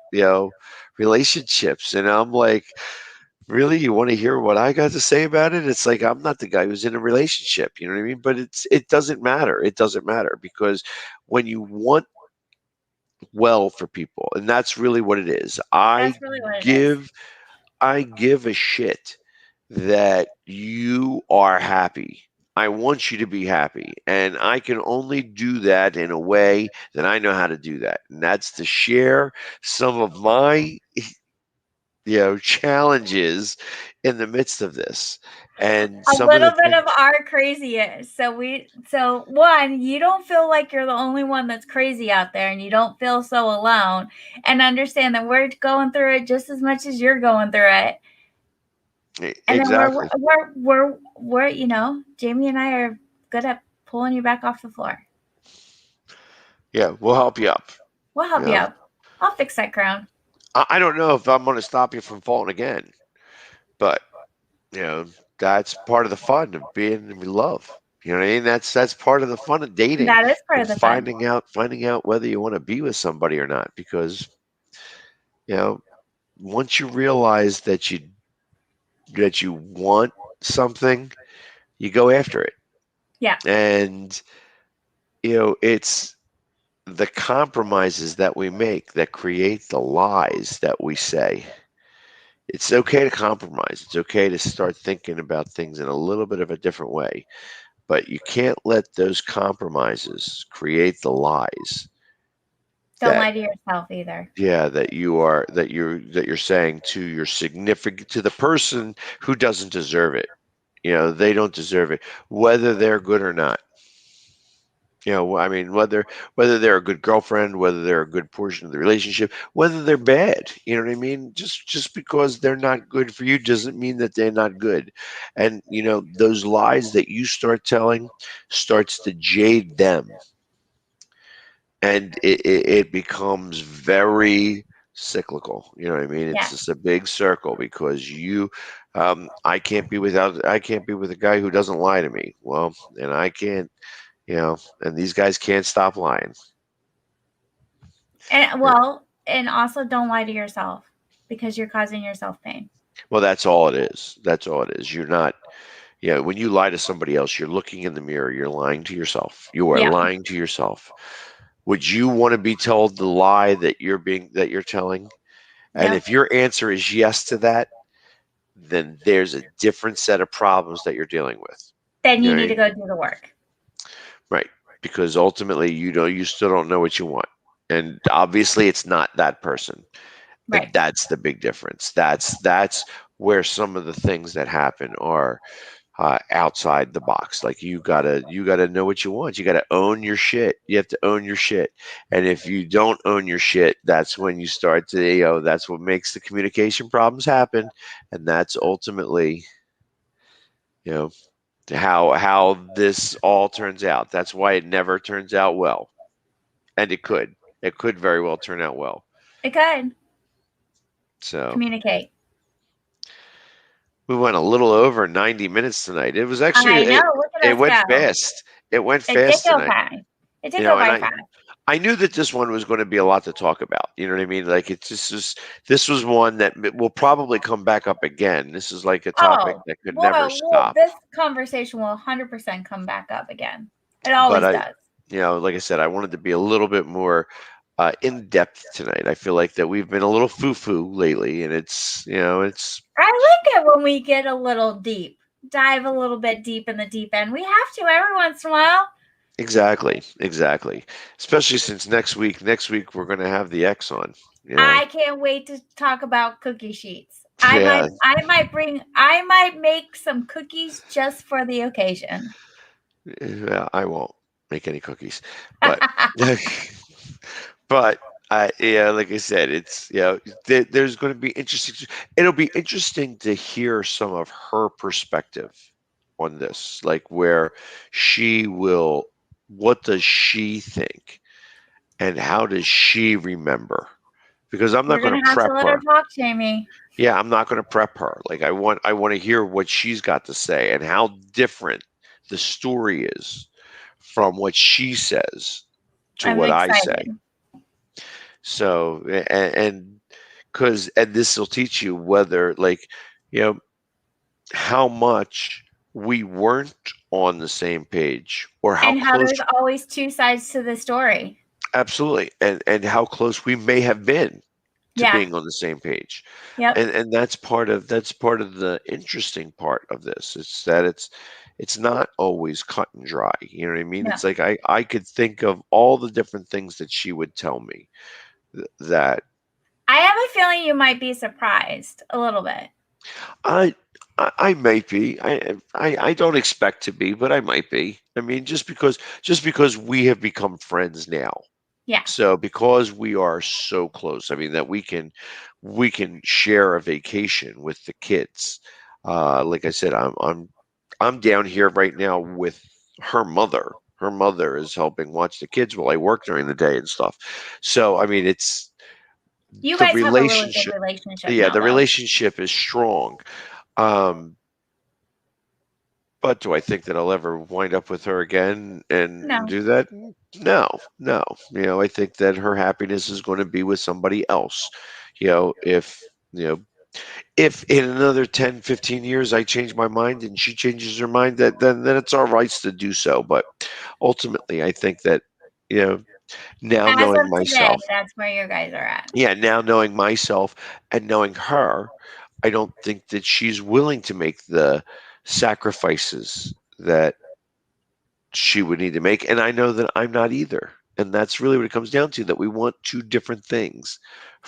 relationships, and I'm like, really, you want to hear what I got to say about it? It's like I'm not the guy who's in a relationship. You know what I mean? But it doesn't matter. It doesn't matter because when you want well for people, and that's really what it is. that's really what it is. I give a shit that you are happy. I want you to be happy. And I can only do that in a way that I know how to do that. And that's to share some of my challenges in the midst of this. And A some of little the bit of things our crazy is. So one, you don't feel like you're the only one that's crazy out there and you don't feel so alone, and understand that we're going through it just as much as you're going through it. And then exactly. we're Jamie and I are good at pulling you back off the floor. Yeah, we'll help you up. We'll You help you know, up. I'll fix that crown. I don't know if I'm going to stop you from falling again, but you know, that's part of the fun of being in love. You know what I mean? That's part of the fun of dating That is part and of the fun. finding out whether you want to be with somebody or not. Because you know, once you realize that you want something, you go after it, Yeah. and it's the compromises that we make that create the lies that we say. It's okay to compromise. It's okay to start thinking about things in a little bit of a different way. But you can't let those compromises create the lies Don't that lie to yourself either. you're saying to your significant to the person who doesn't deserve it. They don't deserve it, whether they're good or not. I mean, whether they're a good girlfriend, whether they're a good portion of the relationship, whether they're bad. You know what I mean? Just because they're not good for you doesn't mean that they're not good. And those lies that you start telling starts to jade them, and it becomes very cyclical. You know what I mean? It's Yes. just a big circle because I can't be with a guy who doesn't lie to me. Well, and I can't. And these guys can't stop lying. And also don't lie to yourself because you're causing yourself pain. Well, that's all it is. That's all it is. You're not, when you lie to somebody else, you're looking in the mirror, you're lying to yourself. You are Yeah. lying to yourself. Would you want to be told the lie that you're telling? And No. if your answer is yes to that, then there's a different set of problems that you're dealing with. Then You you know what I need to mean? go do the work. Right. Because ultimately, you still don't know what you want. And obviously, it's not that person. And Right. that's the big difference. That's where some of the things that happen are outside the box. Like you gotta know what you want. You gotta own your shit. You have to own your shit. And if you don't own your shit, that's when you start to that's what makes the communication problems happen. And that's ultimately you know how this all turns out. That's why it never turns out well. And it could very well turn out well. It could. So Communicate. we went a little over 90 minutes tonight. It was actually I know. it, Look at it us went go. fast. It went It did fast go tonight. by. It did You go know, and by I fast. I knew that this one was going to be a lot to talk about. You know what I mean? Like this was one that will probably come back up again. This is like a topic Oh, that could never well, stop. this conversation will 100% come back up again. It But always does. like I said, I wanted to be a little bit more in depth tonight. I feel like that we've been a little foo-foo lately, and it's I like it when we get a little deep, dive a little bit deep in the deep end. We have to every once in a while. exactly. Especially since next week we're going to have the X on. I can't wait to talk about cookie sheets. Yeah, I might make some cookies just for the occasion. yeah, I won't make any cookies, but but Yeah, like I said, it's there's going to be interesting. It'll be interesting to hear some of her perspective on this, like where she will. What does she think, and how does she remember? Because I'm not You're going gonna to have to prep let her her. talk, Jamie. Yeah, I'm not going to prep her. Like I want to hear what she's got to say and how different the story is from what she says to I'm what I say. excited. So and because and this will teach you whether like you know how much we weren't on the same page or how And how close. there's always two sides to the story. Absolutely, and how close we may have been to Yeah. being on the same page. Yep. And that's part of the interesting part of this. It's that it's not always cut and dry. You know what I mean? No. It's like I could think of all the different things that she would tell me that I have a feeling you might be surprised a little bit. I I might be. I don't expect to be, but I might be. I mean, just because we have become friends now. Yeah. So because we are so close, I mean that we can share a vacation with the kids. Like I said, I'm down here right now with her mother. Her mother is helping watch the kids while I work during the day and stuff. So I mean, it's You the guys have a really good relationship. relationship Yeah, now, the though. relationship is strong. Um, but do I think that I'll ever wind up with her again and No. do that? No, no. I think that her happiness is going to be with somebody else. If if in another 10, 15 years I change my mind and she changes her mind, then it's our rights to do so. But ultimately, I think that you know now As knowing of today, myself, that's where you guys are at. yeah, now knowing myself and knowing her, I don't think that she's willing to make the sacrifices that she would need to make. And I know that I'm not either. And that's really what it comes down to, that we want two different things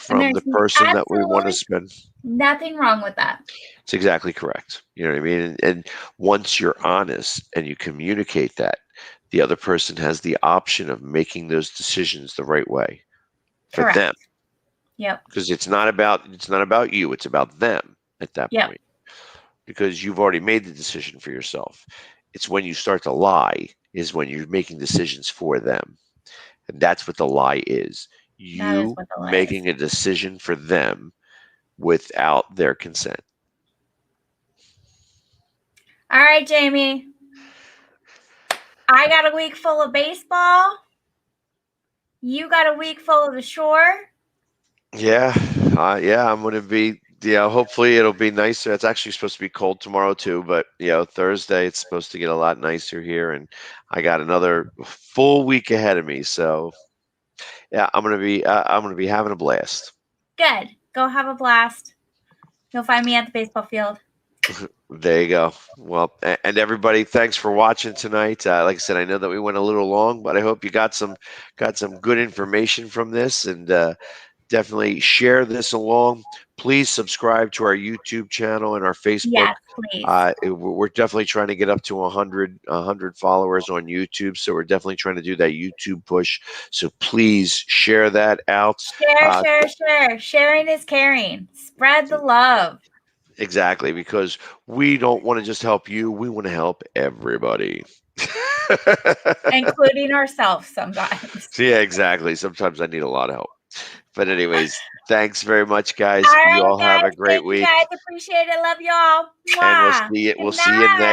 And from there's the person that we want to absolutely spend. nothing wrong with that. It's exactly correct. You know what I mean? And once you're honest and you communicate that, the other person has the option of making those decisions the right way for Correct. them. Yep. Because it's not about you, it's about them at that Yep. point. Because you've already made the decision for yourself. It's when you start to lie is when you're making decisions for them. And that's what the lie is. That is You what the lie is. making a decision for them without their consent. All right, Jamie. I got a week full of baseball. You got a week full of the shore. Yeah, I'm gonna be. Hopefully it'll be nicer. It's actually supposed to be cold tomorrow too, but Thursday it's supposed to get a lot nicer here, and I got another full week ahead of me. So yeah, I'm gonna be having a blast. Good. Go have a blast. You'll find me at the baseball field. There you go. Well, and everybody, thanks for watching tonight. Like I said, I know that we went a little long, but I hope you got some good information from this, and definitely share this along. Please subscribe to our YouTube channel and our Facebook. Yes, please. We're definitely trying to get up to 100 followers on YouTube, so we're definitely trying to do that YouTube push. So please share that out. Share. Sharing is caring. Spread the love. Exactly, because we don't want to just help you; we want to help everybody. Including ourselves sometimes. Yeah, exactly. Sometimes I need a lot of help. But anyways, thanks very much, guys. All You right, all have guys. a great Thank you, week, guys. Appreciate it. Love y'all. and we'll Mwah. see you. Good We'll see you night. next.